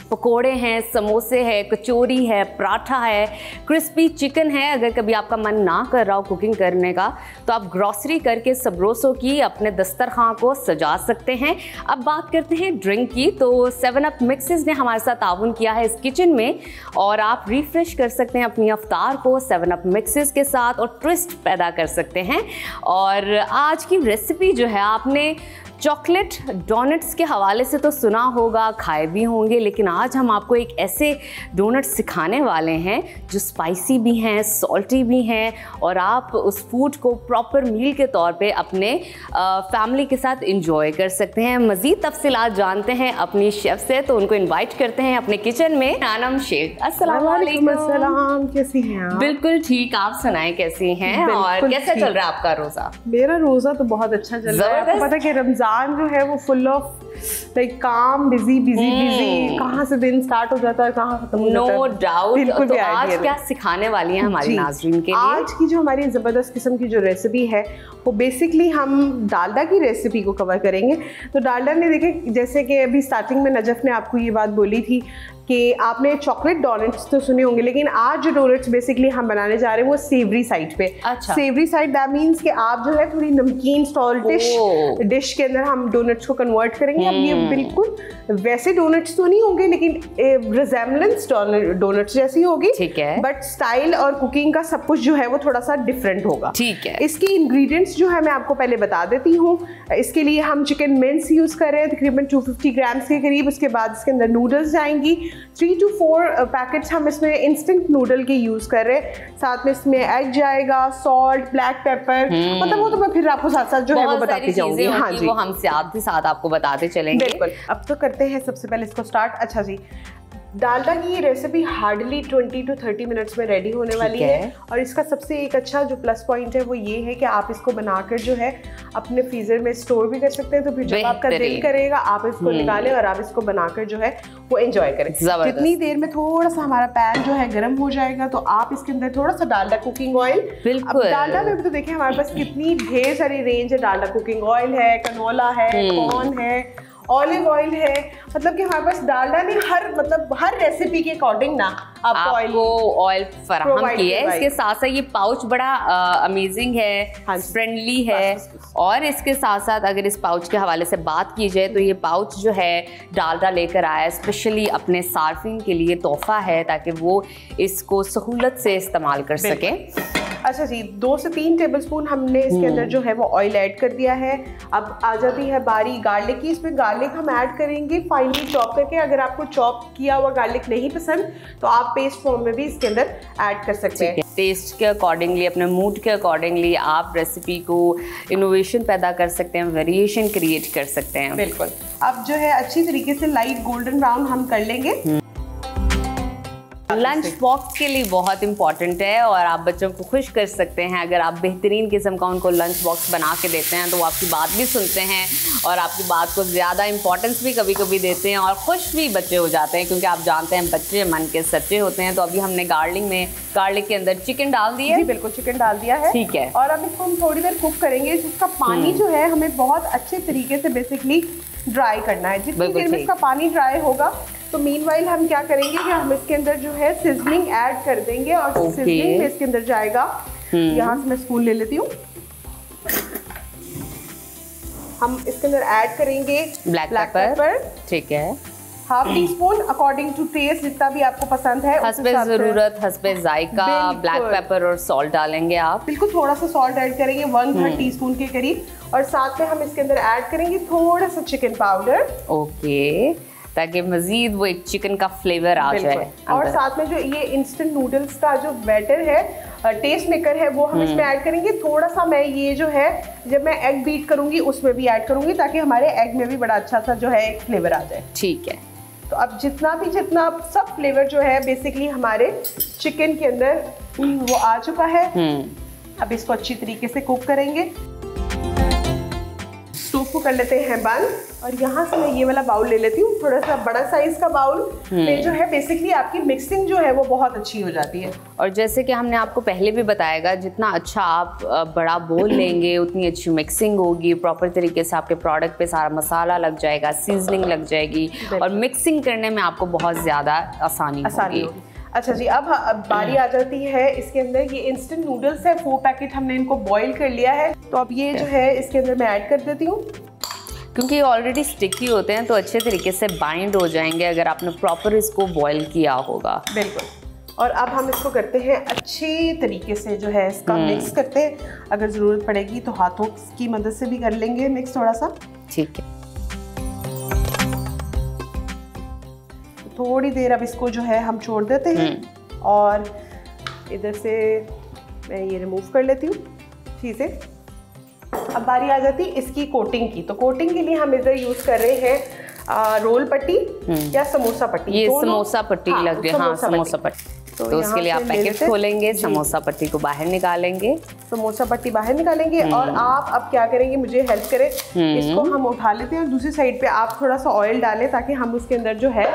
पकोड़े हैं, समोसे हैं, कचौरी है, पराठा है, क्रिस्पी चिकन है। अगर कभी आपका मन ना कर रहा हो कुकिंग करने का तो आप ग्रॉसरी करके सबरोसो की अपने दस्तरखान को सजा सकते हैं। अब बात करते हैं ड्रिंक की, तो 7 अप मिक्सेस ने हमारे साथ ताउन किया है इस किचन में, और आप रिफ्रेश कर सकते हैं अपनी अफ्तार को 7 अप मिक्सेस के साथ और ट्विस्ट पैदा कर सकते हैं। और आज की रेसिपी जो है, आपने चॉकलेट डोनट्स के हवाले से तो सुना होगा, खाए भी होंगे, लेकिन आज हम आपको एक ऐसे डोनट्स सिखाने वाले हैं जो स्पाइसी भी हैं, सॉल्टी भी हैं, और आप उस फूड को प्रॉपर मील के तौर पे अपने फैमिली के साथ इंजॉय कर सकते हैं। मज़ीद तफसीलात जानते हैं अपनी शेफ़ से, तो उनको इन्वाइट करते हैं अपने किचन में। नानम शेख, अस्सलाम वालेकुम। कैसी हैं आप? बिल्कुल ठीक, आप सुनाएं कैसी हैं और कैसा चल रहा है आपका रोज़ा? मेरा रोज़ा तो बहुत अच्छा चल रहा है। आपको पता है कि रमज़ान जो है वो फुल ऑफ लाइक काम, बिजी कहाँ से दिन स्टार्ट हो जाता है कहाँ खत्म हो जाता है। No doubt. तो आज क्या सिखाने वाली हैं हमारी नाज़रीन के लिए? आज की जो हमारी ज़बरदस्त किस्म की जो रेसिपी है वो बेसिकली हम डालडा की रेसिपी को कवर करेंगे। तो डालडा ने देखे, जैसे कि अभी स्टार्टिंग में नजफ ने आपको ये बात बोली थी कि आपने चॉकलेट डोनट्स तो सुने होंगे, लेकिन आज जो डोनट्स बेसिकली हम बनाने जा रहे हैं वो सेवरी साइड पे। अच्छा। सेवरी साइड दैट मीन्स कि आप जो है थोड़ी नमकीन सॉल्टिश डिश के अंदर हम डोनट्स को कन्वर्ट करेंगे। अब ये बिल्कुल वैसे डोनट्स तो नहीं होंगे, लेकिन रिजेम्बलेंस डोनट्स जैसी होगी, ठीक है, बट स्टाइल और कुकिंग का सब कुछ जो है वो थोड़ा सा डिफरेंट होगा। ठीक है। इसकी इंग्रेडिएंट्स जो है मैं आपको पहले बता देती हूँ। इसके लिए हम चिकन मिंस यूज कर रहे हैं तकरीबन 250 ग्राम्स के करीब। उसके बाद इसके अंदर नूडल्स जाएंगी, 3 to 4 पैकेट्स हम इसमें इंस्टेंट नूडल के यूज कर रहे हैं। साथ में इसमें एग जाएगा, सॉल्ट, ब्लैक पेपर, मतलब वो तो मैं फिर आपको साथ साथ जो है वो बताती जाऊंगी। हाँ जी, वो हम साथ ही साथ आपको बताते चलेंगे। बिल्कुल। अब तो करते हैं सबसे पहले इसको स्टार्ट। अच्छा जी, डालडा की ये रेसिपी हार्डली 20 to 30 मिनट्स में रेडी होने वाली है। और इसका सबसे एक अच्छा जो प्लस पॉइंट है वो ये है कि आप इसको बनाकर जो है अपने फ्रीजर में स्टोर भी कर सकते हैं। तो फिर जब आपका दिल करेगा आप इसको निकालें और आप इसको बनाकर जो है वो एंजॉय करें। जितनी देर में थोड़ा सा हमारा पैन जो है गर्म हो जाएगा तो आप इसके अंदर थोड़ा सा डालडा कुकिंग ऑयल। अब डालडा में भी तो देखिए हमारे पास कितनी ढेर सारी रेंज है। डालडा कुकिंग ऑयल है, कनोला है, कॉर्न है, ऑलिव ऑयल है, मतलब कि हमारे पास डालडा ने हर रेसिपी के अकॉर्डिंग ना आपको ऑयल फराहम किया है। इसके साथ साथ ये पाउच बड़ा अमेजिंग है, फ्रेंडली है। और इसके साथ साथ अगर इस पाउच के हवाले से बात की जाए तो ये पाउच जो है डालडा लेकर आया है स्पेशली अपने सार्फिन के लिए, तोहफा है, ताकि वो इसको सहूलत से इस्तेमाल कर सके। अच्छा जी, 2 से 3 टेबलस्पून हमने इसके अंदर जो है वो ऑयल ऐड कर दिया है। अब आ जाती है बारी गार्लिक की। इसमें गार्लिक हम ऐड करेंगे फाइनली चॉप करके। अगर आपको चॉप किया हुआ गार्लिक नहीं पसंद तो आप पेस्ट फॉर्म में भी इसके अंदर ऐड कर सकते हैं। टेस्ट के अकॉर्डिंगली, अपने मूड के अकॉर्डिंगली आप रेसिपी को इनोवेशन पैदा कर सकते हैं, वेरिएशन क्रिएट कर सकते हैं। बिल्कुल। अब जो है अच्छी तरीके से लाइट गोल्डन ब्राउन हम कर लेंगे। लंच बॉक्स के लिए बहुत इंपॉर्टेंट है और आप बच्चों को खुश कर सकते हैं। अगर आप बेहतरीन किस्म का उनको लंच बॉक्स बना के देते हैं तो वो आपकी बात भी सुनते हैं और आपकी बात को ज़्यादा इंपॉर्टेंस भी कभी कभी देते हैं और खुश भी बच्चे हो जाते हैं, क्योंकि आप जानते हैं बच्चे मन के सच्चे होते हैं। तो अभी हमने गार्लिक के अंदर चिकन डाल दिया है। जी बिल्कुल, चिकन डाल दिया है। ठीक है। और अब इसको हम थोड़ी देर कुक करेंगे। इसका पानी जो है हमें बहुत अच्छे तरीके से बेसिकली ड्राई करना है। जितनी देर में इसका पानी ड्राई होगा तो मीनवाइल हम क्या करेंगे कि हम इसके अंदर जो है सिजलिंग ऐड कर देंगे और सिजलिंग में इसके अंदर जाएगा। यहाँ से मैं स्पून ले लेती हूँ। हम इसके अंदर ऐड करेंगे ब्लैक पेपर। ठीक है। Half teaspoon according to taste, जितना भी आपको पसंद है, हस्बे ज़रूरत, हस्बे जायका, ब्लैक पेपर और सॉल्ट डालेंगे आप। बिल्कुल, थोड़ा सा सॉल्ट ऐड करेंगे 1/3 टीस्पून के करीब। और साथ में हम इसके अंदर ऐड करेंगे थोड़ा सा चिकन पाउडर। ओके, ताकि मजीद वो एक चिकन का फ्लेवर आ जाए। और साथ में जो ये इंस्टेंट नूडल्स का जो बैटर है, टेस्ट मेकर है, वो हम इसमें ऐड करेंगे। थोड़ा सा मैं ये जो है जब मैं एग बीट करूंगी उसमें भी ऐड करूंगी ताकि हमारे एग में भी बड़ा अच्छा सा जो है एक फ्लेवर आ जाए। ठीक है। तो अब जितना सब फ्लेवर जो है बेसिकली हमारे चिकन के अंदर वो आ चुका है। अब इसको अच्छी तरीके से कुक करेंगे। स्टोव को कर लेते हैं बंद और यहाँ से मैं ये वाला बाउल ले लेती हूँ, थोड़ा सा बड़ा साइज का बाउल में जो है बेसिकली आपकी मिक्सिंग जो है वो बहुत अच्छी हो जाती है। और जैसे कि हमने आपको पहले भी बताएगा, जितना अच्छा आप बड़ा बोल लेंगे उतनी अच्छी मिक्सिंग होगी, प्रॉपर तरीके से आपके प्रोडक्ट पे सारा मसाला लग जाएगा, सीजनिंग लग जाएगी और मिक्सिंग करने में आपको बहुत ज़्यादा आसानी होगी। अच्छा जी, अब बारी आ जाती है इसके अंदर, ये इंस्टेंट नूडल्स है 4 पैकेट हमने इनको बॉईल कर लिया है। तो अब ये जो है इसके अंदर मैं ऐड कर देती हूँ। क्योंकि ये ऑलरेडी स्टिकी होते हैं तो अच्छे तरीके से बाइंड हो जाएंगे अगर आपने प्रॉपर इसको बॉईल किया होगा। बिल्कुल। और अब हम इसको करते हैं अच्छे तरीके से जो है इसका मिक्स करते हैं। अगर ज़रूरत पड़ेगी तो हाथों की मदद से भी कर लेंगे मिक्स थोड़ा सा। ठीक है। थोड़ी देर अब इसको जो है हम छोड़ देते हैं और इधर से मैं ये रिमूव कर लेती हूँ चीज़ें। अब बारी आ जाती है इसकी कोटिंग की। तो कोटिंग के लिए हम इधर यूज़ कर रहे हैं रोल पट्टी या समोसा पट्टी। ये समोसा पट्टी लग रही है। हाँ, समोसा पट्टी। तो उसके लिए आप पैकेट खोलेंगे, समोसा पट्टी को बाहर निकालेंगे, समोसा पट्टी बाहर निकालेंगे और आप अब क्या करेंगे, मुझे हेल्प करें, इसको हम उठा लेते हैं और दूसरी साइड पे आप थोड़ा सा ऑयल डालें ताकि हम उसके अंदर जो है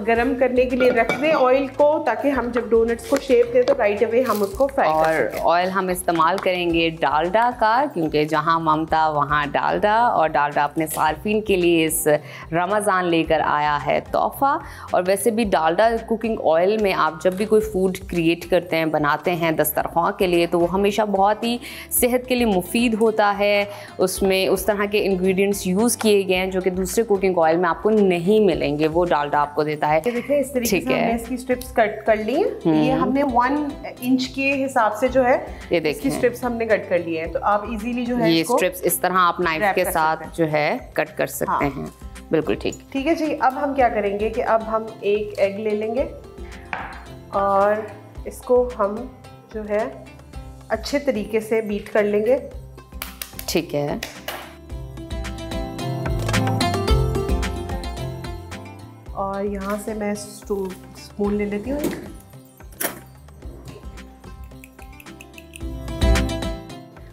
गरम करने के लिए रख दें ऑयल को, ताकि हम जब डोनट्स को शेप दें तो राइट अवे हम उसको फ्राई कर सकें। और ऑयल हम इस्तेमाल करेंगे डालडा का, क्योंकि जहां ममता वहां डालडा, और डालडा अपने सार्फिन के लिए इस रमज़ान लेकर आया है तोहफ़ा। और वैसे भी डालडा कुकिंग ऑयल में आप जब भी कोई फूड क्रिएट करते हैं, बनाते हैं दस्तरख्वां के लिए, तो वो हमेशा बहुत ही सेहत के लिए मुफीद होता है। उसमें उस तरह के इंग्रेडिएंट्स यूज़ किए गए हैं जो कि दूसरे कुकिंग ऑयल में आपको नहीं मिलेंगे, वो डालडा आपको देता है। ये देखिए इस तरीके से हमने इसकी स्ट्रिप्स कट कर ली हैं। ये हमने 1 इंच के हिसाब से जो है ये इसकी स्ट्रिप्स हमने कट कर लिए हैं। तो आप इजीली जो है ये स्ट्रिप्स इस तरह आप नाइफ के साथ जो है कट कर सकते हैं। बिल्कुल ठीक है जी। अब हम क्या करेंगे कि अब हम एक एग ले लेंगे और इसको हम जो है अच्छे तरीके से बीट कर लेंगे। ठीक है। और यहाँ से मैं स्पून ले लेती हूँ।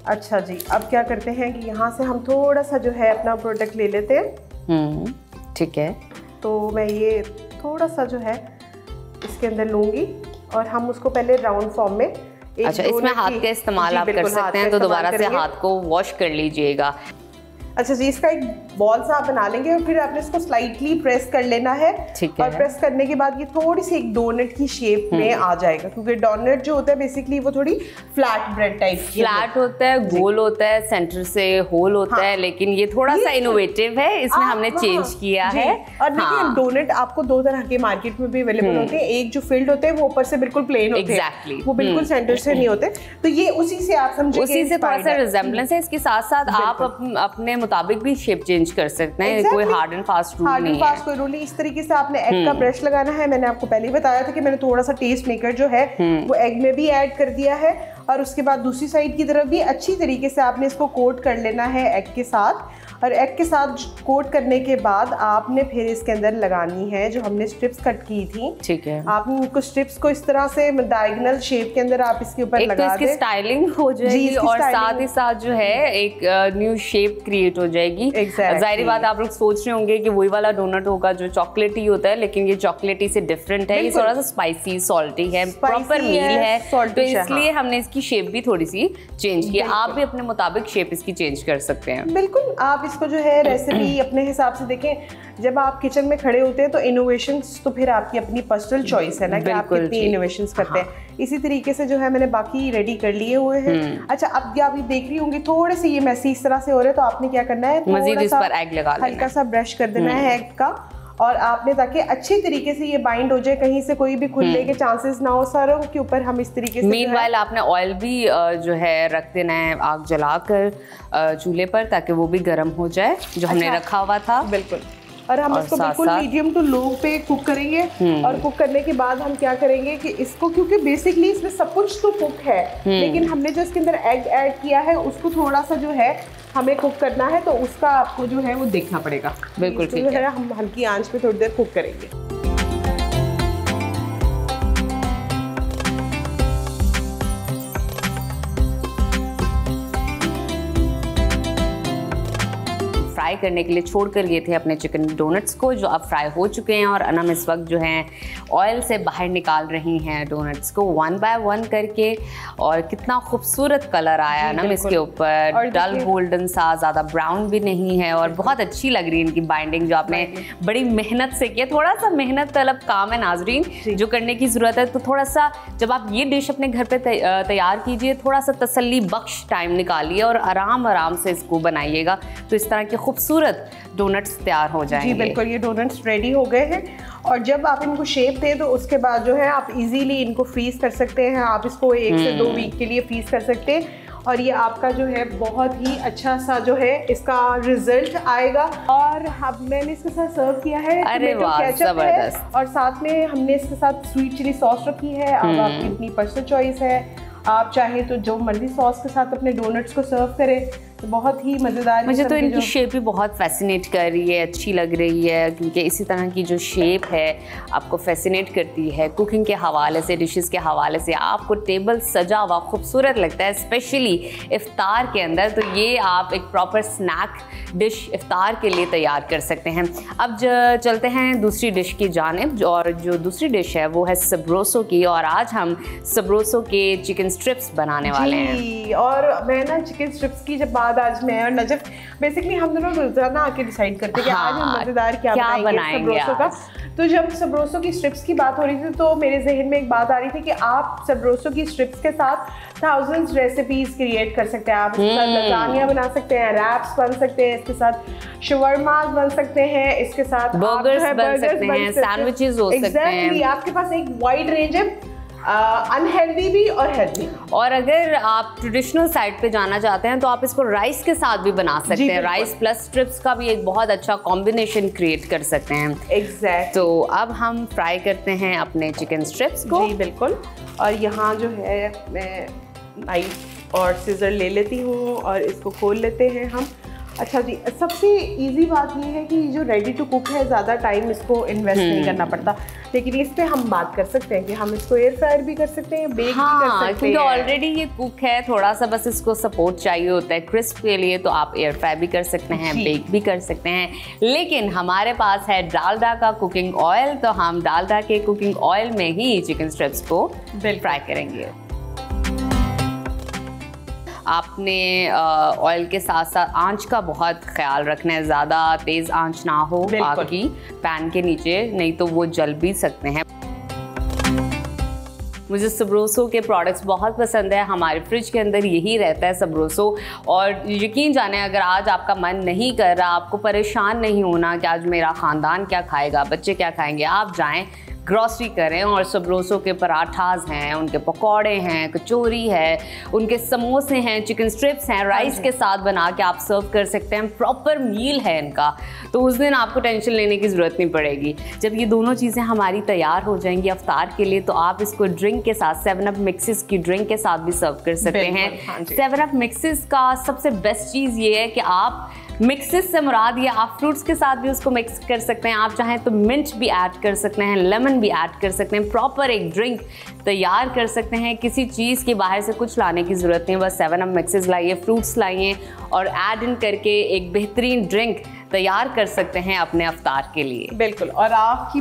अच्छा जी, अब क्या करते हैं कि यहाँ से हम थोड़ा सा जो है अपना प्रोडक्ट ले लेते हैं। ठीक है। तो मैं ये थोड़ा सा जो है इसके अंदर लूँगी और हम उसको पहले राउंड फॉर्म में अच्छा, इसमें हाथ का इस्तेमाल आप कर सकते हैं, तो दोबारा से हाथ को वॉश कर लीजिएगा। अच्छा जी, इसका एक बॉल सा आप बना लेंगे और फिर आपने इसको स्लाइटली प्रेस कर लेना है। और प्रेस करने के बाद ये थोड़ी सी एक डोनट की शेप में आ जाएगा, क्योंकि डोनट जो होता है बेसिकली वो थोड़ी फ्लैट ब्रेड टाइप फ्लैट होता है, गोल होता है, सेंटर से होल होता है, लेकिन ये थोड़ा सा इनोवेटिव है, इसमें हमने चेंज किया है। और देखिए डोनट आपको 2 तरह के मार्केट में भी अवेलेबल होते हैं। एक जो फिल्ड होते हैं वो ऊपर से बिल्कुल प्लेन होते हैं, वो बिल्कुल सेंटर से नहीं होते। तो ये उसी से आप समझिए, उसी से थोड़ा सा रिजेम्बलेंस है। इसके साथ साथ आप अपने मुताबिक भी शेप चेंज कर सकते हैं। कोई हार्ड एंड फास्ट रूल नहीं है। कोई रूल नहीं। इस तरीके से आपने एग का ब्रश लगाना है। मैंने आपको पहले ही बताया था कि मैंने थोड़ा सा टेस्ट मेकर जो है वो एग में भी ऐड कर दिया है। और उसके बाद दूसरी साइड की तरफ भी अच्छी तरीके से आपने इसको कोट कर लेना है एग के साथ। और एग के साथ कोट करने के बाद आपने फिर इसके अंदर लगानी है जो हमने स्ट्रिप्स कट की थी। ठीक है। आपने उनको स्ट्रिप्स को इस तरह से डायगोनल शेप के अंदर आप इसके ऊपर लगा दें। इसकी स्टाइलिंग हो जाएगी और साथ ही साथ जो है एक न्यू शेप क्रिएट हो जाएगी। जाहिर बात आप लोग सोच रहे होंगे कि वही वाला डोनट होगा जो चॉकलेटी होता है, लेकिन ये चॉकलेटी से डिफरेंट है। ये थोड़ा सा स्पाइसी सॉल्टी है, प्रॉपर मील है, तो इसलिए हमने इसकी शेप भी थोड़ी सी चेंज की। आप भी अपने मुताबिक शेप इसकी चेंज कर सकते हैं। बिल्कुल, आप इसको जो है रेसिपी अपने हिसाब से देखें। जब आप किचन में खड़े होते हैं तो इनोवेशंस तो फिर आपकी अपनी पर्सनल चॉइस है ना कि आप कितनी इनोवेशंस करते हैं। इसी तरीके से जो है मैंने बाकी रेडी कर लिए हुए हैं। अच्छा, अब आप देख रही होंगी थोड़े से ये मैसी इस तरह से हो रहे हैं, तो आपने क्या करना है, मजीद इस पर एग लगा लेना है, हल्का सा ब्रश कर देना है एग का। और आपने ताकि अच्छी तरीके से ये बाइंड हो जाए, कहीं से कोई भी खुलने के चांसेस ना हो सारों के ऊपर हम इस तरीके से। मीनवाइल आपने ऑयल भी जो है रख देना है आग जलाकर चूल्हे पर, ताकि वो भी गर्म हो जाए जो हमने रखा हुआ था। बिल्कुल। और हम इसको बिल्कुल मीडियम टू लो पे कुक करेंगे। और कुक करने के बाद हम क्या करेंगे कि इसको, क्योंकि बेसिकली इसमें सब कुछ तो कुक है, लेकिन हमने जो इसके अंदर एग ऐड किया है उसको थोड़ा सा जो है हमें कुक करना है तो उसका आपको जो है वो देखना पड़ेगा। बिल्कुल इसको ठीक जो है। हम हल्की आंच पे थोड़ी देर कुक करेंगे। फ्राई करने के लिए छोड़ कर गए थे अपने चिकन डोनट्स को, जो अब फ्राई हो चुके हैं और अनम इस वक्त जो हैं ऑयल से बाहर निकाल रही हैं डोनट्स को वन बाय वन करके। और कितना खूबसूरत कलर आया अनम इसके ऊपर, डल गोल्डन सा, ज़्यादा ब्राउन भी नहीं है और बहुत अच्छी लग रही है इनकी बाइंडिंग, जो आपने बड़ी मेहनत से किया। थोड़ा सा मेहनत तलब काम है नाजरीन जो करने की ज़रूरत है। तो थोड़ा सा जब आप ये डिश अपने घर पे तैयार कीजिए, थोड़ा सा तसल्ली बख्श टाइम निकालिए और आराम आराम से इसको बनाइएगा, तो इस तरह के खूबसूरत डोनट्स तैयार हो जाएंगे। जी बिल्कुल, ये डोनट्स रेडी हो गए हैं। और जब आप इनको शेप दें तो उसके बाद जो है आप इजीली इनको फ्रीज कर सकते हैं। आप इसको 1 से 2 वीक के लिए फ्रीज कर सकते हैं और ये आपका जो है बहुत ही अच्छा सा जो है इसका रिजल्ट आएगा। और अब मैंने इसके साथ सर्व किया है टोमेटो केचप है और साथ में हमने इसके साथ स्वीट चिली सॉस रखी है। अब आपकी अपनी पर्सनल चॉइस है, आप चाहें तो जो मर्जी सॉस के साथ अपने डोनट्स को सर्व करें, तो बहुत ही मज़ेदार। मुझे तो इनकी शेप भी बहुत फैसिनेट कर रही है, अच्छी लग रही है, क्योंकि इसी तरह की जो शेप है आपको फैसिनेट करती है। कुकिंग के हवाले से, डिशेस के हवाले से आपको टेबल सजा हुआ खूबसूरत लगता है, स्पेशली इफ्तार के अंदर। तो ये आप एक प्रॉपर स्नैक डिश इफ्तार के लिए तैयार कर सकते हैं। अब चलते हैं दूसरी डिश की जानिब, और जो दूसरी डिश है वो है सबरोसो की, और आज हम सबरोसो के चिकन स्ट्रिप्स बनाने वाले हैं। और मैं ना चिकन स्ट्रिप्स की जब आज मैं और नजफ बेसिकली हम दोनों रोजाना आके डिसाइड करते हैं कि आज हम मजेदार क्या बनाएंगे सबरोसो का। तो जब सबरोसो की स्ट्रिप्स की बात हो रही थी तो मेरे जहन में एक बात आ रही थी कि आप सबरोसो की स्ट्रिप्स के साथ थाउजेंड्स रेसिपीज क्रिएट कर सकते हैं। आप इसके साथ लजानिया बना सकते हैं, रैप्स बन सकते हैं, इसके साथ शवरमा बन सकते हैं, इसके साथ बर्गर्स बन सकते हैं, सैंडविचेस हो सकते हैं। एग्जैक्टली, आपके पास एक वाइड रेंज है, अनहेल्दी भी और हेल्दी। और अगर आप ट्रेडिशनल साइड पे जाना चाहते हैं तो आप इसको राइस के साथ भी बना सकते हैं। राइस प्लस स्ट्रिप्स का भी एक बहुत अच्छा कॉम्बिनेशन क्रिएट कर सकते हैं। एग्जैक्ट। तो अब हम फ्राई करते हैं अपने चिकन स्ट्रिप्स को। जी बिल्कुल। और यहाँ जो है मैं नाइफ और सीजर ले लेती हूँ और इसको खोल लेते हैं हम। अच्छा जी, सबसे इजी बात ये है कि जो रेडी टू कुक है ज़्यादा टाइम इसको इन्वेस्ट नहीं करना पड़ता, लेकिन इस पे हम बात कर सकते हैं कि हम इसको एयर फ्रायर भी कर सकते हैं, बेक भी कर सकते हैं। क्योंकि ऑलरेडी ये कुक है, थोड़ा सा बस इसको सपोर्ट चाहिए होता है क्रिस्प के लिए, तो आप एयर फ्राई भी कर सकते हैं, बेक भी कर सकते हैं। लेकिन हमारे पास है डालडा का कुकिंग ऑयल, तो हम डालडा के कुकिंग ऑयल में ही चिकन स्ट्रिप्स को फ्राई करेंगे। आपने ऑयल के साथ साथ आंच का बहुत ख्याल रखना है, ज़्यादा तेज़ आंच ना हो आपकी पैन के नीचे, नहीं तो वो जल भी सकते हैं। मुझे सबरोसो के प्रोडक्ट्स बहुत पसंद है, हमारे फ्रिज के अंदर यही रहता है सबरोसो। और यकीन जाने अगर आज आपका मन नहीं कर रहा, आपको परेशान नहीं होना कि आज मेरा ख़ानदान क्या खाएगा, बच्चे क्या खाएंगे, आप जाएं ग्रॉसरी करें और सबरोसो के पराठाज हैं, उनके पकौड़े हैं, कचौरी है, उनके समोसे हैं, चिकन स्ट्रिप्स हैं, राइस के साथ बना के आप सर्व कर सकते हैं। प्रॉपर मील है इनका, तो उस दिन आपको टेंशन लेने की ज़रूरत नहीं पड़ेगी। जब ये दोनों चीज़ें हमारी तैयार हो जाएंगी अफ्तार के लिए, तो आप इसको ड्रिंक के साथ, 7 अप मिक्सेस की ड्रिंक के साथ भी सर्व कर सकते हैं। 7 अप मिक्सेस का सबसे बेस्ट चीज़ ये है कि आप मिक्सेस से मुराद ये आप फ्रूट्स के साथ भी उसको मिक्स कर सकते हैं। आप चाहें तो मिंट भी ऐड कर सकते हैं, लेमन भी ऐड कर सकते हैं, प्रॉपर एक ड्रिंक तैयार कर सकते हैं। किसी चीज़ की बाहर से कुछ लाने की ज़रूरत नहीं, बस 7 अप मिक्सेस लाइए, फ्रूट्स लाइए और ऐड इन करके एक बेहतरीन ड्रिंक तैयार कर सकते हैं अपने अफ्तार के लिए। बिल्कुल। और आपकी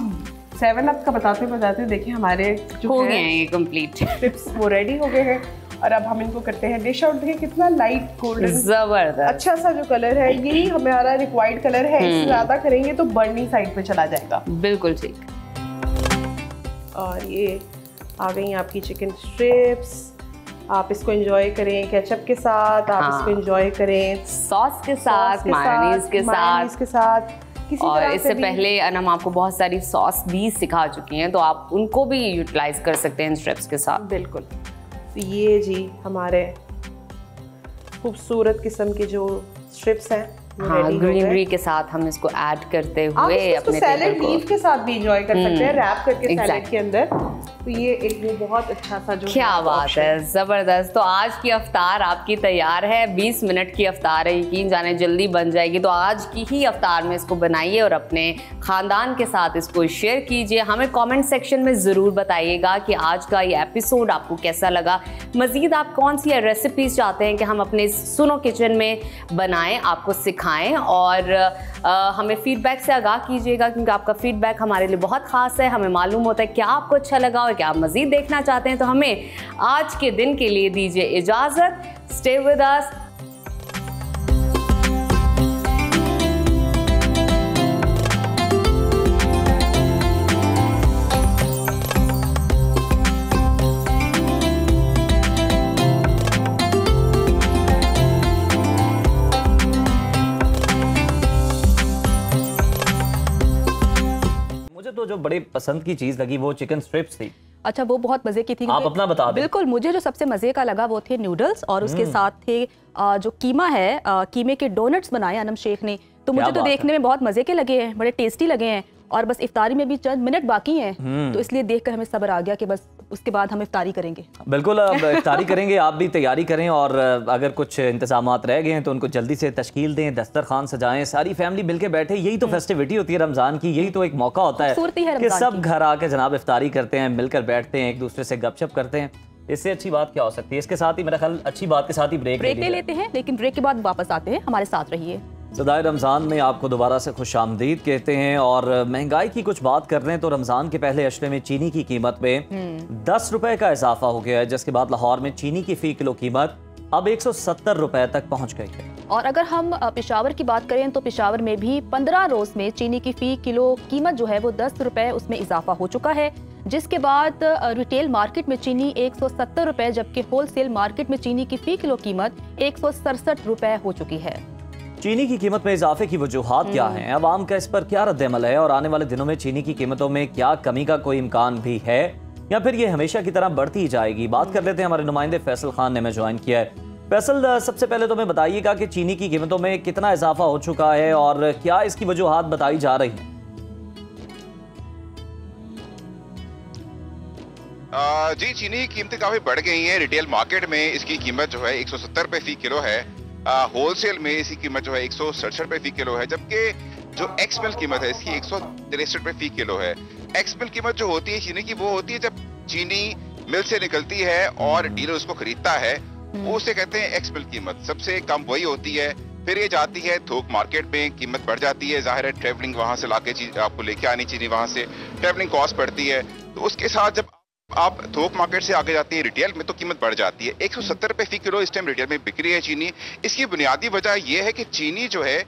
7 अप का बताते देखिए हमारे जो हो गए हैं ये कंप्लीट टिप्स वो रेडी हो गए हैं। और अब हम इनको करते हैं डिश आउट। देखिए कितना लाइट गोल्डन जबरदस्त अच्छा सा जो कलर है, यही हमारा रिक्वायर्ड कलर है। इससे ज़्यादा करेंगे तो बर्निंग साइड पे चला जाएगा। बिल्कुल ठीक। और ये आ गई आपकी चिकन स्ट्रिप्स। आप इसको एंजॉय करें केचप के साथ, आप इसको एंजॉय करें सॉस के साथ, मायोनीज के साथ। और इससे पहले अनम आपको बहुत सारी सॉस भी सिखा चुकी हैं, तो आप उनको भी यूटिलाइज कर सकते हैं स्ट्रिप्स के साथ। बिल्कुल। तो ये जी हमारे खूबसूरत किस्म के जो स्ट्रिप्स हैं, ग्रीनरी के साथ हम इसको ऐड करते हुए अपने सैलेड लीफ के साथ भी एंजॉय कर सकते हैं, रैप करके सैलेड के अंदर। तो ये एक वो बहुत अच्छा सा जो क्या है बात option है, ज़बरदस्त। तो आज की अफ्तार आपकी तैयार है, 20 मिनट की अफ्तार है, यकीन जाने जल्दी बन जाएगी। तो आज की ही अफ्तार में इसको बनाइए और अपने ख़ानदान के साथ इसको शेयर कीजिए। हमें कमेंट सेक्शन में ज़रूर बताइएगा कि आज का ये एपिसोड आपको कैसा लगा। मज़ीद आप कौन सी रेसिपीज़ चाहते हैं कि हम अपने सुनो किचन में बनाएं, आपको सिखाएं, और हमें फ़ीडबैक से आगाह कीजिएगा, क्योंकि आपका फ़ीडबैक हमारे लिए बहुत ख़ास है। हमें मालूम होता है क्या आपको अच्छा लगा और क्या आप मज़ीद देखना चाहते हैं। तो हमें आज के दिन के लिए दीजिए इजाज़त। Stay with us. मुझे तो जो बड़े पसंद की चीज लगी वो चिकन स्ट्रिप्स थी। अच्छा, वो बहुत मजे की थी। आप अपना बता दें। बिल्कुल, मुझे जो सबसे मजे का लगा वो थे नूडल्स, और उसके साथ थे जो कीमा है, कीमे के डोनट्स बनाए अनम शेख ने। तो मुझे तो देखने में बहुत मजे के लगे हैं, बड़े टेस्टी लगे हैं। और बस इफ्तारी में भी चंद मिनट बाकी हैं, तो इसलिए देखकर हमें सब्र आ गया कि बस उसके बाद हम इफ्तारी करेंगे। बिल्कुल, अब इफ्तारी करेंगे, आप भी तैयारी करें, और अगर कुछ इंतजामात रह गए हैं तो उनको जल्दी से तश्कील दें, दस्तरखान सजाएं, सारी फैमिली मिलके बैठे। यही तो फेस्टिविटी होती है रमजान की, यही तो एक मौका होता है कि सब घर आके जनाब इफ्तारी करते हैं, मिलकर बैठते हैं, एक दूसरे से गपशप करते हैं। इससे अच्छी बात क्या हो सकती है। इसके साथ ही मेरा ख्याल अच्छी बात के साथ ही ब्रेक ले लेते हैं, लेकिन ब्रेक के बाद वापस आते हैं। हमारे साथ रहिए। सदाए रमज़ान में आपको दोबारा से खुशामदीद कहते हैं। और महंगाई की कुछ बात कर रहे हैं तो रमज़ान के पहले अशरे में चीनी की कीमत में 10 रुपए का इजाफा हो गया है, जिसके बाद लाहौर में चीनी की फ़ी किलो कीमत अब 170 रुपए तक पहुंच गई है। और अगर हम पेशावर की बात करें तो पेशावर में भी 15 रोज़ में चीनी की फ़ी किलो कीमत जो है वो 10 रुपए उसमें इजाफा हो चुका है, जिसके बाद रिटेल मार्केट में चीनी 170 रुपए, जबकि होलसेल मार्केट में चीनी की फ़ी किलो कीमत 167 रुपए हो चुकी है। चीनी की कीमत में इजाफे की वजूहात क्या हैं, अवाम का इस पर क्या रद्द-ए-अमल है, और आने वाले दिनों में चीनी की कीमतों में क्या कमी का कोई इम्कान भी है, या फिर ये हमेशा की तरह बढ़ती ही जाएगी। बात कर लेते हैं, हमारे नुमाइंदे फैसल खान ने हमें ज्वाइन किया है। फैसल, सबसे पहले तो हमें बताइएगा कि चीनी की कीमतों में कितना इजाफा हो चुका है और क्या इसकी वजूहात बताई जा रही हैं। जी, चीनी की कीमतें काफी बढ़ गई हैं। रिटेल मार्केट में इसकी कीमत जो है 170 रुपए फी किलो है, होलसेल में इसकी कीमत जो है 167 रुपए फी किलो है, जबकि जो एक्स मिल कीमत है इसकी 163 रुपए फी किलो है। एक्स मिल कीमत जो होती है चीनी की, वो होती है जब चीनी मिल से निकलती है और डीलर उसको खरीदता है, वो उसे कहते हैं एक्स मिल कीमत। सबसे कम वही होती है। फिर ये जाती है थोक मार्केट में, कीमत बढ़ जाती है। जाहिर है ट्रेवलिंग वहां से लाके चीज आपको लेके आनी चीनी, वहां से ट्रेवलिंग कॉस्ट पड़ती है। तो उसके साथ जब आप थोक मार्केट से आगे जाती है रिटेल में, तो कीमत बढ़ जाती है। 170 रुपए फी किलो इस टाइम रिटेल में बिक रही है चीनी। इसकी बुनियादी वजह यह है कि चीनी जो है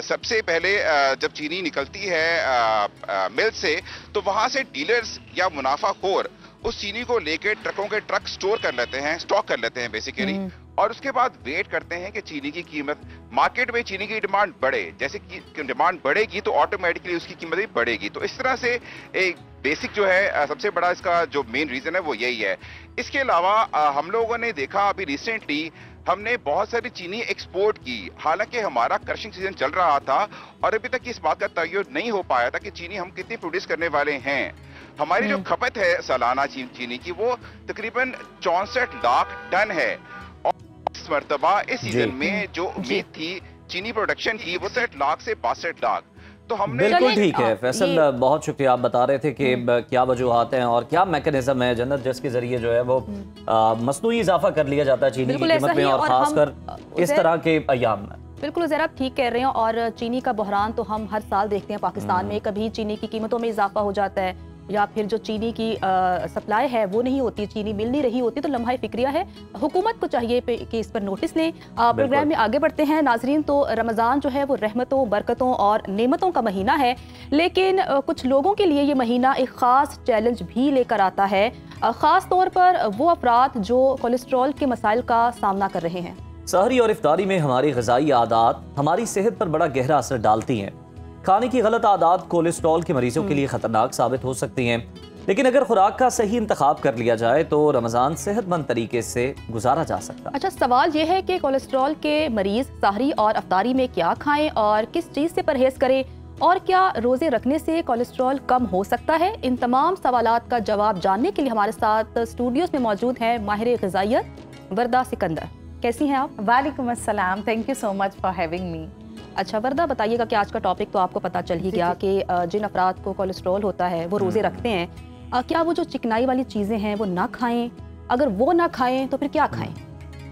सबसे पहले जब चीनी निकलती है मिल से, तो वहां से डीलर्स या मुनाफाखोर उस चीनी को लेकर ट्रकों के ट्रक स्टोर कर लेते हैं, स्टॉक कर लेते हैं बेसिकली, और उसके बाद वेट करते हैं कि चीनी की कीमत मार्केट में चीनी की डिमांड बढ़े। जैसे कि डिमांड बढ़ेगी तो ऑटोमेटिकली उसकी कीमत भी बढ़ेगी। तो इस तरह से एक बेसिक जो है सबसे बड़ा इसका जो मेन रीजन है वो यही है। इसके अलावा हम लोगों ने देखा अभी रिसेंटली हमने बहुत सारी चीनी एक्सपोर्ट की, हालांकि हमारा क्रशिंग सीजन चल रहा था और अभी तक इस बात का तयन नहीं हो पाया था कि चीनी हम कितनी प्रोड्यूस करने वाले हैं। हमारी जो खपत है सालाना चीनी की वो तकरीबन 64 लाख टन है, और इस मर्तबा इस सीजन में जो उम्मीद थी चीनी प्रोडक्शन की वो 60 लाख से 62 लाख। तो हमने बिल्कुल ठीक है फैसल, बहुत शुक्रिया। आप बता रहे थे कि क्या वजूहात हैं और क्या मैकेनिज्म है जन्नत जिसके जरिए जो है वो मसनूई इजाफा कर लिया जाता है चीनी की कीमत में, और खासकर इस तरह के अयाम में। बिल्कुल ज़रा आप ठीक कह रहे हैं। और चीनी का बहरान तो हम हर साल देखते हैं पाकिस्तान में, कभी चीनी की कीमतों में इजाफा हो जाता है या फिर जो चीनी की सप्लाई है वो नहीं होती, चीनी मिल नहीं रही होती। तो लम्हा फिक्रिया है, हुकूमत को चाहिए कि इस पर नोटिस लें। प्रोग्राम में आगे बढ़ते हैं नाजरीन। तो रमज़ान जो है वो रहमतों, बरकतों और नेमतों का महीना है, लेकिन कुछ लोगों के लिए ये महीना एक ख़ास चैलेंज भी लेकर आता है, ख़ास तौर पर वो अफराद जो कोलेस्ट्रॉल के मसाइल का सामना कर रहे हैं। सहरी और इफ्तारी में हमारी ग़िज़ाई आदात हमारी सेहत पर बड़ा गहरा असर डालती हैं। खाने की गलत आदत कोलेस्ट्रॉल के मरीजों के लिए खतरनाक साबित हो सकती हैं, लेकिन अगर खुराक का सही इंतखाब कर लिया जाए तो रमज़ान सेहतमंद तरीके से गुजारा जा सकता है। अच्छा, सवाल यह है कि कोलेस्ट्रॉल के मरीज सहरी और अफ्तारी में क्या खाएं और किस चीज़ से परहेज करें, और क्या रोजे रखने से कोलेस्ट्रॉल कम हो सकता है? इन तमाम सवालात का जवाब जानने के लिए हमारे साथ स्टूडियोज में मौजूद हैं माहिर ग़िज़ाइयत वर्दा सिकंदर। कैसी हैं आप? वालेकुम अस्सलाम, thank you so much for having me. अच्छा वर्दा, बताइएगा कि आज का टॉपिक तो आपको पता चल ही गया कि जिन अफराद को कोलेस्ट्रॉल होता है वो रोजे रखते हैं, क्या वो जो चिकनाई वाली चीज़ें हैं वो ना खाएं? अगर वो ना खाएं तो फिर क्या खाएं?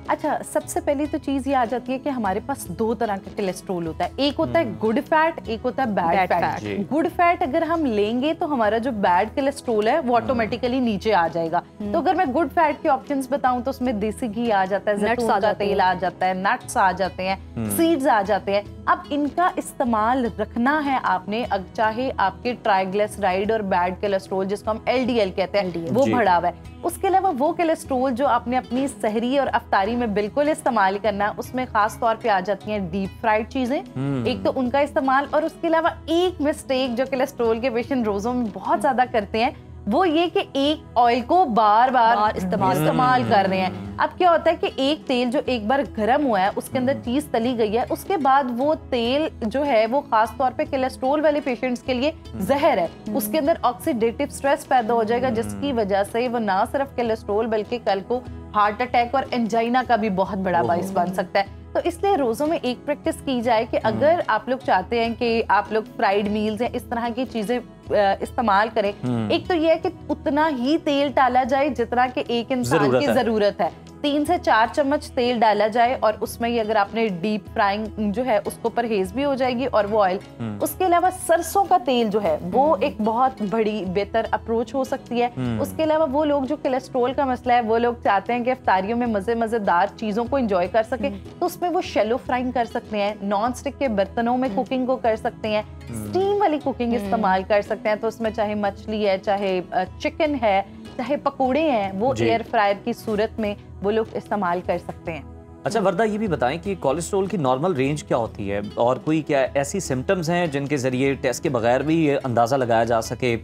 अच्छा, सबसे पहली तो चीज़ ये आ जाती है कि हमारे पास दो तरह का कोलेस्ट्रॉल होता है। एक होता है गुड फैट, एक होता है बैड फैट। गुड फैट अगर हम लेंगे तो हमारा जो बैड कोलेस्ट्रॉल है वो ऑटोमेटिकली नीचे आ जाएगा। तो अगर मैं गुड फैट के ऑप्शंस बताऊं तो उसमें देसी घी आ जाता है, जैतून का तेल आ जाता है, नट्स आ जाते हैं, सीड्स आ जाते हैं। अब इनका इस्तेमाल रखना है आपने, चाहे आपके ट्राइग्लिसराइड और बैड कोलेस्ट्रॉल जिसको हम LDL कहते हैं वो बढ़ा हुआ है। उसके अलावा वो कोलेस्ट्रॉल जो आपने अपनी सहरी और अफ्तारी में बिल्कुल इस्तेमाल करना है, उसमें खास तौर पे आ जाती हैं डीप फ्राइड चीजें। एक तो उनका इस्तेमाल, और उसके अलावा एक मिस्टेक जो कोलेस्ट्रॉल के पेशेंट रोजों में बहुत ज्यादा करते हैं वो ये कि एक ऑयल को बार बार इस्तेमाल कर रहे हैं। अब क्या होता है कि एक तेल जो एक बार गर्म हुआ है उसके अंदर चीज तली गई है, उसके बाद वो तेल जो है वो खास तौर पे कोलेस्ट्रॉल वाले पेशेंट्स के लिए जहर है। उसके अंदर ऑक्सीडेटिव स्ट्रेस पैदा हो जाएगा जिसकी वजह से वो ना सिर्फ कोलेस्ट्रॉल बल्कि कल को हार्ट अटैक और एंजाइना का भी बहुत बड़ा बाइस बन सकता है। तो इसलिए रोजों में एक प्रैक्टिस की जाए कि अगर आप लोग चाहते हैं कि आप लोग फ्राइड मील्स या इस तरह की चीजें इस्तेमाल करें, एक तो ये है कि उतना ही तेल डाला जाए जितना कि एक इंसान की जरूरत है। 3 से 4 चम्मच तेल डाला जाए और उसमें ही अगर आपने डीप फ्राइंग जो है उसको परहेज भी हो जाएगी और वो ऑयल। उसके अलावा सरसों का तेल जो है वो एक बहुत बड़ी बेहतर अप्रोच हो सकती है। उसके अलावा वो लोग जो कोलेस्ट्रॉल का मसला है, वो लोग चाहते हैं कि इफ्तारियों में मजेदार चीजों को एंजॉय कर सके, तो उसमें वो शैलो फ्राइंग कर सकते हैं, नॉन स्टिक के बर्तनों में कुकिंग को कर सकते हैं, स्टीम वाली कुकिंग इस्तेमाल कर सकते हैं। तो उसमें चाहे मछली है, चाहे चिकन है, चाहे पकौड़े हैं, वो एयर फ्रायर की सूरत में वो लोग इस्तेमाल कर सकते हैं। अच्छा वर्दा, ये भी बताएं कि कोलेस्ट्रॉल की नॉर्मल रेंज क्या होती है और कोई क्या ऐसी सिम्टम्स हैं जिनके जरिए टेस्ट के बगैर भी ये अंदाज़ा लगाया जा सके,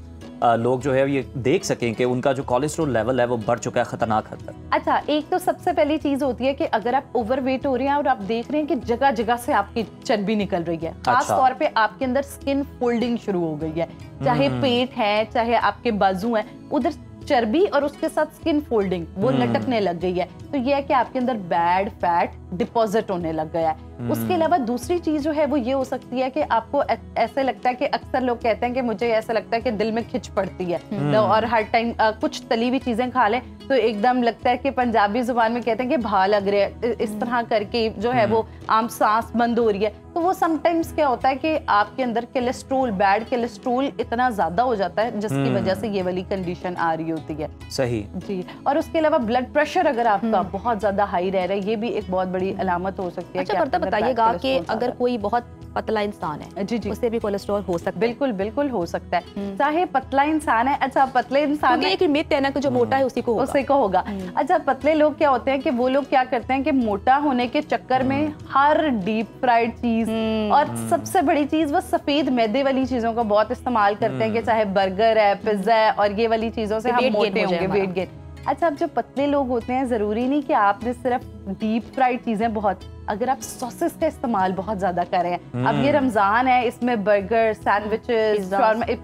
लोग जो है ये देख सकें कि उनका जो कोलेस्ट्रॉल लेवल है वो बढ़ चुका है, खतरनाक हद तक? अच्छा, एक तो सबसे पहली चीज होती है कि अगर आप ओवरवेट हो रहे हैं और आप देख रहे हैं कि जगह जगह से आपकी चर्बी निकल रही है, खास तौर पे आपके अंदर स्किन फोल्डिंग शुरू हो गई है, चाहे पेट है चाहे आपके बाजू हैं, उधर चर्बी और उसके साथ स्किन फोल्डिंग वो लटकने लग गई है, तो ये है कि आपके अंदर बैड फैट डिपॉजिट होने लग गया है। उसके अलावा दूसरी चीज जो है वो ये हो सकती है कि आपको ऐसे लगता है कि अक्सर लोग कहते हैं कि मुझे ऐसा लगता है कि दिल में खिंच पड़ती है, तो और हर टाइम कुछ तली हुई चीजें खा लें तो एकदम लगता है कि पंजाबी जुबान में कहते हैं कि भा लग रहे हैं, इस तरह करके जो है वो आम सांस बंद हो रही है। तो वो समटाइम्स क्या होता है कि आपके अंदर कोलेस्ट्रॉल, बैड कोलेस्ट्रॉल इतना ज्यादा हो जाता है जिसकी वजह से ये वाली कंडीशन आ रही होती है। सही जी। और उसके अलावा ब्लड प्रेशर अगर आपका बहुत ज्यादा हाई रह रहा है, ये भी एक बहुत बड़ी अलामत हो सकती है। अच्छा, बताइएगा कि अगर कोई बहुत पतला इंसान है, जी उससे भी कोलेस्ट्रॉल हो सकता है? बिल्कुल बिल्कुल हो सकता है, चाहे पतला इंसान है। अच्छा, पतले इंसान है कि मिथ है ना कि जो मोटा है उसी को होगा। अच्छा, पतले लोग क्या होते हैं कि वो लोग क्या करते हैं कि मोटा होने के चक्कर में हर डीप फ्राइड चीज और सबसे बड़ी चीज वो सफेद मैदे वाली चीजों का बहुत इस्तेमाल करते हैं कि चाहे बर्गर है, पिज्जा है, और ये वाली चीजों से हम मोटे होंगे, वेट गेन। अच्छा, अब जो पतले लोग होते हैं जरूरी नहीं कि आपने सिर्फ डीप फ्राइड चीजें बहुत, अगर आप सॉसेस का इस्तेमाल बहुत ज्यादा कर रहे हैं, अब ये रमजान है, इसमें बर्गर, सैंडविचेस,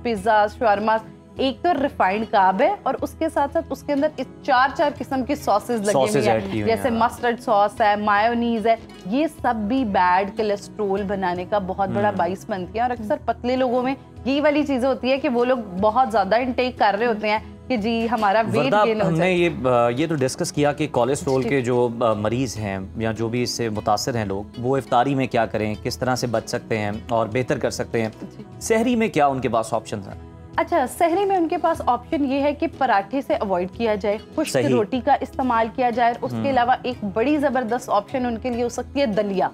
पिज्जा, शॉर्मा, एक तो रिफाइंड कार्ब है और उसके साथ साथ उसके अंदर 4 किस्म की सॉसेस लगी हुई है, जैसे मस्टर्ड सॉस है, मायोनीज है, ये सब भी बैड कोलेस्ट्रॉल बनाने का बहुत बड़ा बाइस बनती है। और अक्सर पतले लोगों में यही वाली चीजें होती है कि वो लोग बहुत ज्यादा इनटेक कर रहे होते हैं कि जी हमारा वेट गेन हो जाए। हमने ये तो डिस्कस किया कि कोलेस्ट्रॉल के जो मरीज हैं या जो भी इससे मुतासर हैं लोग, वो इफ्तारी में क्या करें, किस तरह से बच सकते हैं और बेहतर कर सकते हैं। सहरी में क्या उनके पास ऑप्शन है? अच्छा, सहरी में उनके पास ऑप्शन ये है कि पराठे से अवॉइड किया जाए, खुश्क रोटी का इस्तेमाल किया जाए। उसके अलावा एक बड़ी जबरदस्त ऑप्शन उनके लिए हो सकती है दलिया,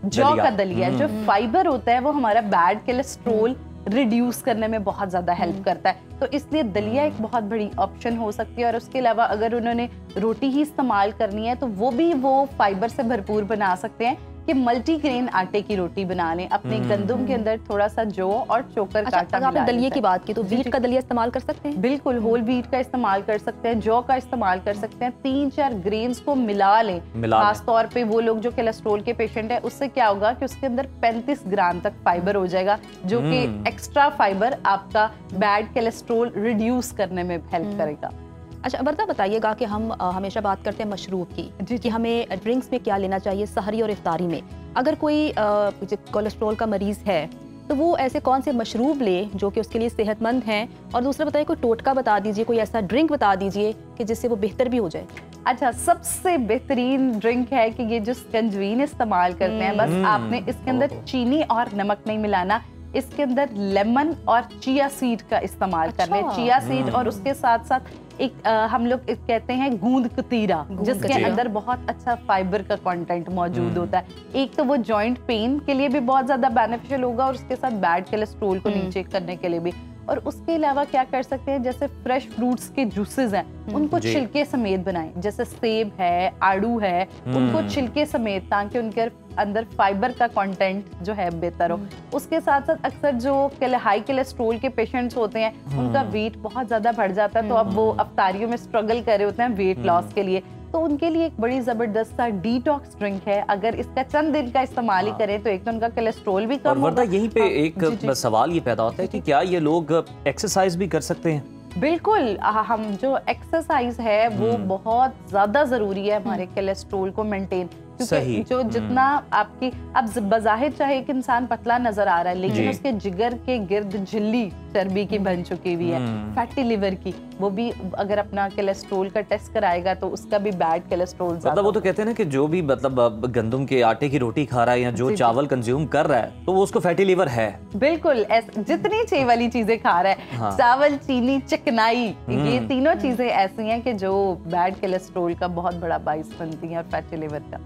जौ का दलिया। जो फाइबर होता है वो हमारा बैड कोलेस्ट्रॉल रिड्यूस करने में बहुत ज्यादा हेल्प करता है, तो इसलिए दलिया एक बहुत बड़ी ऑप्शन हो सकती है। और उसके अलावा अगर उन्होंने रोटी ही इस्तेमाल करनी है तो वो भी वो फाइबर से भरपूर बना सकते हैं कि मल्टीग्रेन आटे की रोटी बना लें, अपने गंदम के अंदर थोड़ा सा जौ और चोकर का आटा अगर आपने मिला दलिए लें। की बात की तो व्हीट का दलिया इस्तेमाल कर सकते हैं? बिल्कुल, होल व्हीट का इस्तेमाल कर सकते हैं, जौ का इस्तेमाल कर सकते हैं। 3-4 ग्रेन्स को मिला लें, खास तौर पे वो लोग जो कोलेस्ट्रॉल के पेशेंट है, उससे क्या होगा कि उसके अंदर 35 ग्राम तक फाइबर हो जाएगा, जो कि एक्स्ट्रा फाइबर आपका बैड कोलेस्ट्रॉल रिड्यूस करने में हेल्प करेगा। अच्छा वर्दा, बताइएगा कि हम हमेशा बात करते हैं मशरूब की कि हमें ड्रिंक्स में क्या लेना चाहिए सहरी और इफ्तारी में। अगर कोई कोलेस्ट्रॉल का मरीज है तो वो ऐसे कौन से मशरूब ले जो कि उसके लिए सेहतमंद हैं? और दूसरा बताइए, कोई टोटका बता दीजिए, कोई ऐसा ड्रिंक बता दीजिए कि जिससे वो बेहतर भी हो जाए। अच्छा, सबसे बेहतरीन ड्रिंक है कि ये जो स्कंजवीन इस्तेमाल करते हैं, बस आपने इसके अंदर चीनी और नमक नहीं मिलाना, इसके अंदर लेमन और चिया सीड का इस्तेमाल करना है। चिया सीड और उसके साथ साथ एक हम लोग कहते हैं गूंद कतीरा, जिसके अंदर बहुत अच्छा फाइबर का कंटेंट मौजूद होता है। एक तो वो जॉइंट पेन के लिए भी बहुत ज्यादा बेनिफिशियल होगा और उसके साथ बैड कोलेस्ट्रॉल को नीचे करने के लिए भी। और उसके अलावा क्या कर सकते हैं, जैसे फ्रेश फ्रूट्स के जूसेस हैं उनको छिलके समेत बनाएं, जैसे सेब है, आड़ू है, उनको छिलके समेत, ताकि उनके अंदर फाइबर का कंटेंट जो है बेहतर हो। उसके साथ साथ अक्सर जो हाई कोलेस्ट्रॉल के पेशेंट्स होते हैं उनका वेट बहुत ज्यादा बढ़ जाता है, तो अब वो अफ्तारियों में स्ट्रगल कर रहे होते हैं वेट लॉस के लिए, तो उनके लिए एक बड़ी जबरदस्त सा डिटॉक्स ड्रिंक है। अगर इसका चंद दिन का इस्तेमाल ही करें तो एक तो उनका कोलेस्ट्रॉल भी कम होगा। यहीं पे एक सवाल ये पैदा होता है कि क्या ये लोग एक्सरसाइज भी कर सकते हैं? बिल्कुल, हम जो एक्सरसाइज है वो बहुत ज्यादा जरूरी है हमारे कोलेस्ट्रॉल को मेंटेन, क्योंकि जो जितना आपकी अब बज़ाहिर चाहे एक इंसान पतला नजर आ रहा है, लेकिन उसके जिगर के गिर्द झिल्ली चर्बी की बन चुकी हुई है, फैटी लिवर की, वो भी अगर अपना कोलेस्ट्रॉल का टेस्ट कराएगा तो उसका भी बैड कोलेस्ट्रॉल मतलब वो तो कहते हैं ना कि जो भी मतलब गंदम के आटे की रोटी खा रहा है या जो चावल कंज्यूम कर रहा है तो वो उसको फैटी लिवर है। बिल्कुल, जितनी चे वाली चीजें खा रहा है, चावल, चीनी, चिकनाई, ये तीनों चीजें ऐसी हैं कि जो बैड कोलेस्ट्रॉल का बहुत बड़ा बाइस बनती हैं और फैटी लिवर का।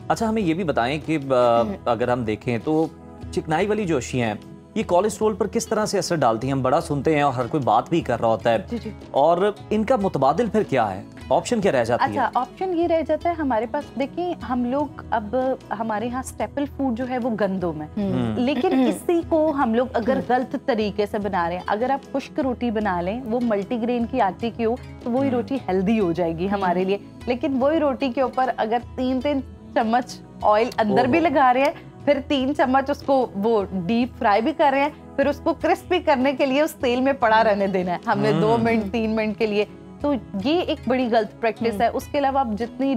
अच्छा, हमें ये भी बताएं कि अगर हम देखें तो चिकनाई वाली जो अशियां हैं ये कोलेस्ट्रॉल पर किस तरह से असर डालती हैं? हम बड़ा सुनते हैं और हर कोई बात भी कर रहा होता है, और इनका मुतबादिल फिर क्या है, ऑप्शन क्या रह जाती है? अच्छा, ऑप्शन ये रह जाता है हमारे पास, देखिए हम लोग अब हमारे यहाँ स्टेपल फूड जो है वो गंदम है, लेकिन इसी को हम लोग अगर गलत तरीके से बना रहे हैं, अगर आप खुश्क रोटी बना लें, वो मल्टीग्रेन की आटे की हो तो वही रोटी हेल्दी हो जाएगी हमारे लिए, लेकिन वही रोटी के ऊपर अगर 3-3 चम्मच ऑयल अंदर भी लगा रहे हैं, फिर 3 चम्मच उसको वो डीप फ्राई भी कर रहे हैं, फिर उसको क्रिस्पी करने के लिए उस तेल में पड़ा रहने देना है हमने 2 मिनट 3 मिनट के लिए, तो ये एक बड़ी गलत प्रैक्टिस है। उसके अलावा आप जितनी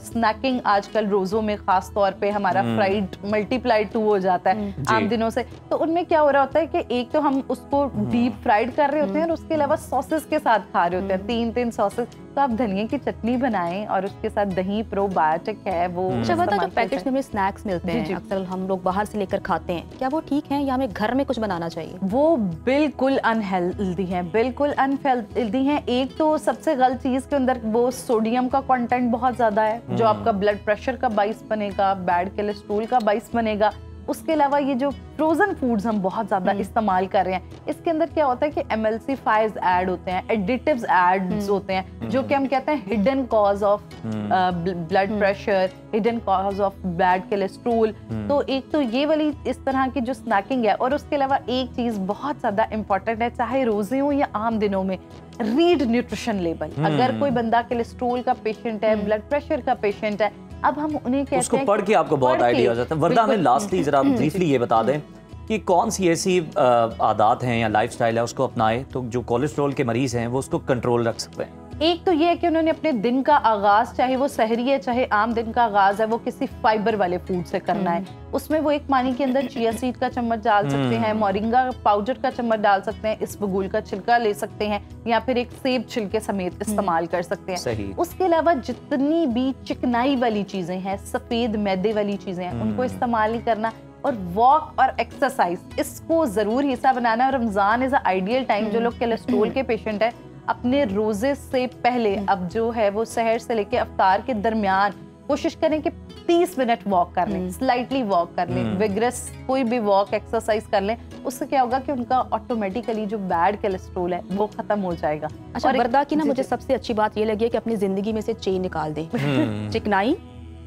स्नैकिंग आजकल रोजों में खास तौर पे हमारा फ्राइड मल्टीप्लाई 2 हो जाता है आम दिनों से, तो उनमें क्या हो रहा होता है कि एक तो हम उसको डीप फ्राइड कर रहे होते हैं और उसके अलावा सॉसेस के साथ खा रहे होते हैं, 3-3 सॉसेस। तो आप धनिया की चटनी बनाएं और उसके साथ दही प्रोबायोटिक है वो। अच्छा, जो पैकेट्स में स्नैक्स मिलते हैं अक्सर हम लोग बाहर से लेकर खाते हैं, क्या वो ठीक है या हमें घर में कुछ बनाना चाहिए? वो बिल्कुल अनहेल्दी है, बिल्कुल अनहेल्दी है। एक तो सबसे गलत चीज के अंदर वो सोडियम का कंटेंट बहुत ज्यादा है जो आपका ब्लड प्रेशर का बाइस बनेगा, बैड कोलेस्ट्रॉल का बाइस बनेगा। उसके अलावा ये जो फ्रोजन फूड्स हम बहुत ज्यादा इस्तेमाल कर रहे हैं, इसके अंदर क्या होता है कि एमल्सिफायर्स ऐड होते हैं, एडिटिव्स ऐड्स होते हैं, जो कि हम कहते हैं hidden cause of blood pressure, hidden cause of bad cholesterol. तो एक तो ये वाली इस तरह की जो स्नैकिंग है, और उसके अलावा एक चीज बहुत ज्यादा इंपॉर्टेंट है, चाहे रोजे हो या आम दिनों में, रीड न्यूट्रिशन लेबल। अगर कोई बंदा कोलेस्ट्रॉल का पेशेंट है, ब्लड प्रेशर का पेशेंट है, अब हम उन्हें कहते उसको हैं पढ़ के आपको बहुत आइडिया हो जाता है। वरना हमें लास्टली जरा ब्रीफली ये बता दें कि कौन सी ऐसी आदत हैं या लाइफस्टाइल है उसको अपनाएं तो जो कोलेस्ट्रॉल के मरीज हैं वो उसको कंट्रोल रख सकते हैं। एक तो ये है कि उन्होंने अपने दिन का आगाज, चाहे वो सहरी है चाहे आम दिन का आगाज है, वो किसी फाइबर वाले फूड से करना है। उसमें वो एक पानी के अंदर चिया सीड का चम्मच डाल सकते हैं, मोरिंगा पाउडर का चम्मच डाल सकते हैं, इसबगोल का छिलका ले सकते हैं, या फिर एक सेब छिलके समेत इस्तेमाल कर सकते हैं। उसके अलावा जितनी भी चिकनाई वाली चीजें हैं, सफेद मैदे वाली चीजें हैं, उनको इस्तेमाल नहीं करना। और वॉक और एक्सरसाइज, इसको जरूर हिस्सा बनाना है। रमजान इज आइडियल टाइम, जो लोग कोलेस्ट्रॉल के पेशेंट है, अपने रोजे से पहले, अब जो है वो सहर से लेके अफ्तार के दरमियान कोशिश करें कि 30 मिनट वॉक कर लें, स्लाइटली वॉक कर लें, विग्रस कोई भी वॉक एक्सरसाइज कर लें। उससे क्या होगा कि उनका ऑटोमेटिकली जो बैड कोलेस्ट्रॉल है वो खत्म हो जाएगा। अच्छा, बरदा की ना मुझे सबसे अच्छी बात ये लगी है कि अपनी जिंदगी में से चेन निकाल दें। चिकनाई,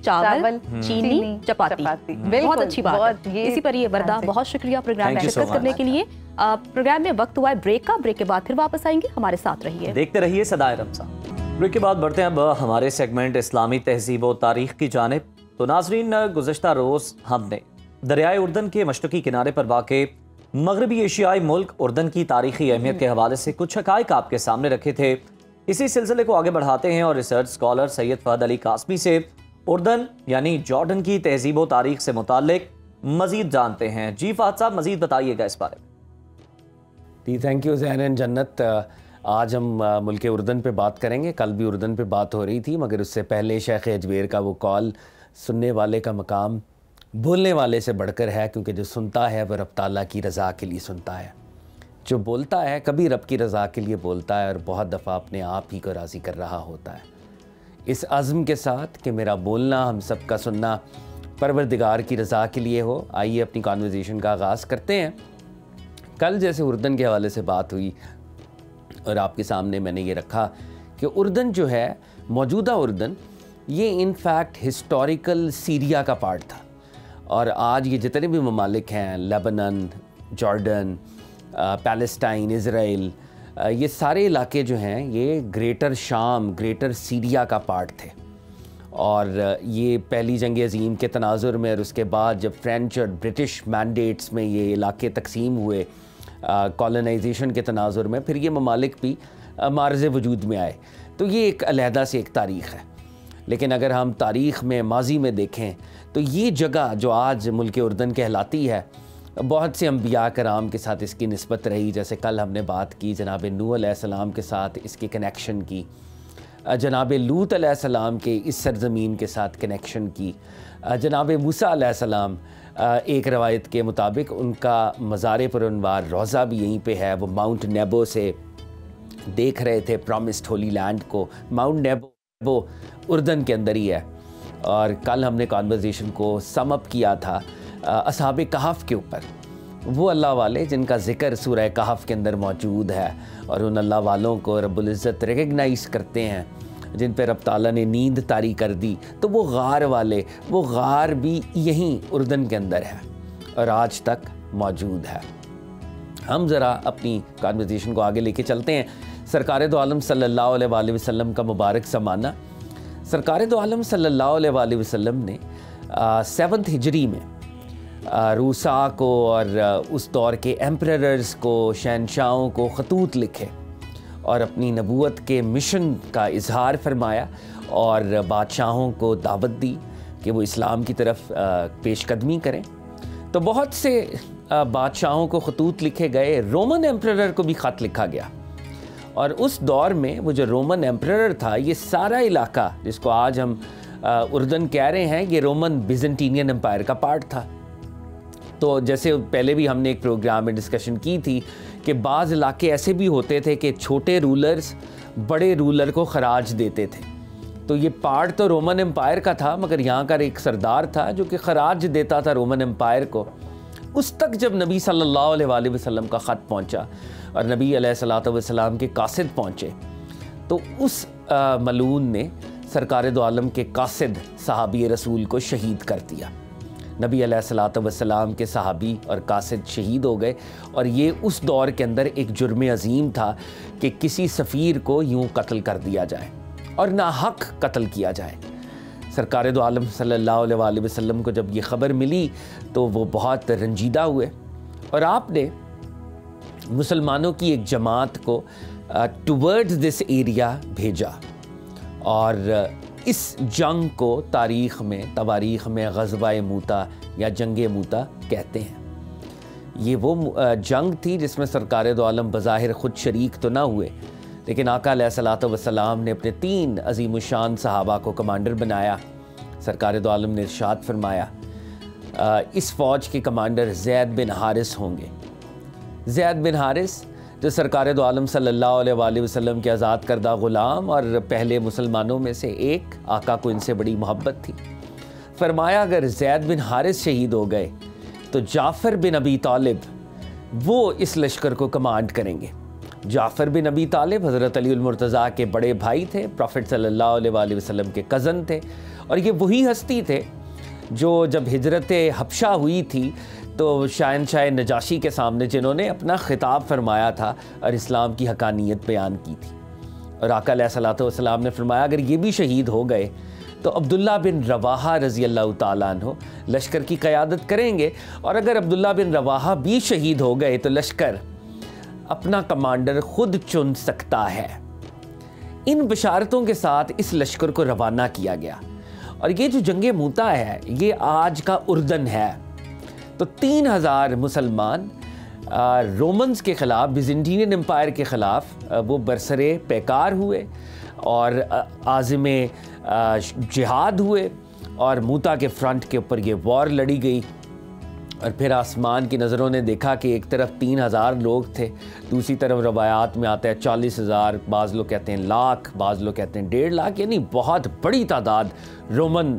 चावल, चीनी, चपाती। बहुत अच्छी बात है। इसी पर ये वरदा, बहुत शुक्रिया प्रोग्राम में शिरकत करने के लिए। प्रोग्राम में वक्त हुआ है ब्रेक का, ब्रेक के बाद फिर वापस आएंगे, हमारे साथ रहिए, देखते रहिए सदाए रमज़ान। ब्रेक के बाद बढ़ते हैं अब हमारे सेगमेंट इस्लामी तहजीब व तारीख की जानिब। तो नाजरीन, गुज़श्ता रोज़ हमने दरियाए उर्दन के मशरक़ी किनारे पर वाक़े मगरबी एशियाई मुल्क उर्दन की तारीख़ी अहमियत के हवाले से कुछ हक़ाइक़ आपके सामने रखे थे। इसी सिलसिले को आगे बढ़ाते हैं और रिसर्च स्कॉलर सैयद फहद अली कासमी से उर्दन यानी जॉर्डन की तहजीब व तारीख से मुताल्लिक मज़ीद जानते हैं। जी फहद साहब, मज़ीद बताइएगा इस बारे में। जी थैंक यू ज़हन जन्नत। आज हम मुल्क उर्दन पे बात करेंगे। कल भी उर्दन पे बात हो रही थी, मगर उससे पहले शेख अजमेर का वो कॉल, सुनने वाले का मकाम बोलने वाले से बढ़कर है, क्योंकि जो सुनता है वह रब ताला की रज़ा के लिए सुनता है, जो बोलता है कभी रब की रज़ा के लिए बोलता है और बहुत दफ़ा अपने आप ही को राज़ी कर रहा होता है। इस अज़्म के साथ कि मेरा बोलना, हम सब का सुनना परवरदिगार की रज़ा के लिए हो, आइए अपनी कॉन्वर्सेशन का आगाज़ करते हैं। कल जैसे उर्दन के हवाले से बात हुई और आपके सामने मैंने ये रखा कि उर्दन जो है, मौजूदा उर्दन, ये इनफैक्ट हिस्टोरिकल सीरिया का पार्ट था। और आज ये जितने भी ममालिक हैं, लेबनान, जॉर्डन, पैलेस्टाइन, इज़राइल, ये सारे इलाके जो हैं ये ग्रेटर शाम, ग्रेटर सीरिया का पार्ट थे। और ये पहली जंग अज़ीम के तनाजुर में और उसके बाद जब फ्रेंच और ब्रिटिश मैंडेट्स में ये इलाके तकसीम हुए, कॉलोनाइजेशन के तनाजुर में, फिर ये ममालिक भी मार्ज़ वजूद में आए। तो ये एक अलहदा से एक तारीख़ है। लेकिन अगर हम तारीख़ में, माजी में देखें तो ये जगह जो आज मुल्क उर्दन कहलाती है, बहुत से अंबिया कराम के साथ इसकी निस्बत रही। जैसे कल हमने बात की जनाब नूह अलैहिस्सलाम के साथ इसकी कनेक्शन की, जनाब लूत अलैहिस्सलाम के इस सरज़मीन के साथ कनेक्शन की, जनाब मूसा अलैहिस्सलाम एक रवायत के मुताबिक उनका मज़ार पुरअनवार रोज़ा भी यहीं पे है। वो माउंट नेबो से देख रहे थे प्रॉमिस्ड होली लैंड को। माउंट नेबो उर्दन के अंदर ही है। और कल हमने कॉन्वर्सेशन को सम अप किया था असहाबे कहफ के ऊपर, वो अल्लाह वाले जिनका ज़िक्र सूरह कहफ के अंदर मौजूद है, और उन अल्लाह वालों को रब्बुल इज़्ज़त रिकग्नाइज़ करते हैं जिन पर रब ताला ने नींद तारी कर दी। तो वो गार वाले, वो गार भी यहीं उर्दन के अंदर है और आज तक मौजूद है। हम ज़रा अपनी कॉन्वर्सेशन को आगे लेके चलते हैं। सरकार दो आलम सल्लल्लाहु अलैहि वसल्लम का मुबारक ज़माना। सरकार दो आलम सल्लल्लाहु अलैहि वसल्लम ने 7th हिजरी में रूसा को और उस दौर के एम्परर्स को, शहनशाहों को ख़तूत लिखे और अपनी नबूवत के मिशन का इजहार फरमाया और बादशाहों को दावत दी कि वो इस्लाम की तरफ पेशकदमी करें। तो बहुत से बादशाहों को ख़तूत लिखे गए, रोमन एम्परर को भी ख़त लिखा गया। और उस दौर में वो जो रोमन एम्परर था, ये सारा इलाका जिसको आज हम उर्दन कह रहे हैं, ये रोमन बिजेंटीनियन एम्पायर का पार्ट था। तो जैसे पहले भी हमने एक प्रोग्राम में डिस्कशन की थी कि बाज़ इलाके ऐसे भी होते थे कि छोटे रूलर्स बड़े रूलर को खराज देते थे। तो ये पार्ट तो रोमन एम्पायर का था, मगर यहाँ का एक सरदार था जो कि खराज देता था रोमन एम्पायर को। उस तक जब नबी सल्लल्लाहु अलैहि वसल्लम का ख़त पहुँचा और नबी अलैहिस्सलातु वस्सलाम के कासिद पहुँचे, तो उस मलून ने सरकार दो आलम के कासिद सहाबी रसूल को शहीद कर दिया। नबी अलैहिस्सलातु वस्सलाम के सहाबी और कासिद शहीद हो गए। और ये उस दौर के अंदर एक जुर्म अजीम था कि किसी सफ़ीर को यूँ कत्ल कर दिया जाए और नाहक कत्ल किया जाए। सरकार दो आलम सल्लल्लाहु अलैहि वसल्लम को जब ये ख़बर मिली तो वो बहुत रंजीदा हुए और आपने मुसलमानों की एक जमात को टुवर्ड्स दिस एरिया भेजा। और इस जंग को तारीख़ में, तवारीख़ में ग़ज़वा मूता या जंग मूता कहते हैं। ये वो जंग थी जिसमें सरकार दो आलम बज़ाहिर ख़ुद शरीक तो ना हुए, लेकिन आका अलैहिस्सलातु वस्सलाम ने अपने 3 अज़ीमुश्शान सहाबा को कमांडर बनाया। सरकार दो आलम ने इरशाद फरमाया इस फ़ौज के कमांडर ज़ैद बिन हारिस होंगे। ज़ैद बिन हारिस जो सरकार दो आलम सल्लल्लाहु अलैहि वसल्लम के आज़ाद करदा ग़ुलाम और पहले मुसलमानों में से एक, आका को इनसे बड़ी मोहब्बत थी। फरमाया अगर ज़ैद बिन हारिस शहीद हो गए तो जाफ़र बिन अबी तालिब वो इस लश्कर को कमांड करेंगे। जाफ़र बिन अबी तालिब हज़रत अली मुर्तज़ा के बड़े भाई थे, प्रॉफिट सल्लल्लाहु अलैहि वसल्लम के कज़न थे। और ये वही हस्ती थे जो जब हिजरत हबशा हुई थी तो शहनशाह नजाशी के सामने जिन्होंने अपना खिताब फरमाया था और इस्लाम की हकानियत बयान की थी। और आका अलैहिस्सलातु वस्सलाम ने फरमाया अगर ये भी शहीद हो गए तो अब्दुल्ला बिन रवाहा रज़ी अल्लाह ताला अन्हु लश्कर की क़यादत करेंगे, और अगर अब्दुल्ला बिन रवाहा भी शहीद हो गए तो लश्कर अपना कमांडर खुद चुन सकता है। इन बशारतों के साथ इस लश्कर को रवाना किया गया। और ये जो जंग मूता है ये आज का उर्दन है। तो 3000 मुसलमान रोमन्स के ख़िलाफ़, बिज़ेंटीनियन एम्पायर के ख़िलाफ़ वो बरसरे पैकार हुए और आज़िम जिहाद हुए और मूता के फ्रंट के ऊपर ये वॉर लड़ी गई। और फिर आसमान की नज़रों ने देखा कि एक तरफ 3000 लोग थे, दूसरी तरफ रवायात में आता है 40,000, बाज़ लोग कहते हैं लाख, बाज़ लोग कहते हैं 1.5 लाख, यानी बहुत बड़ी तादाद रोमन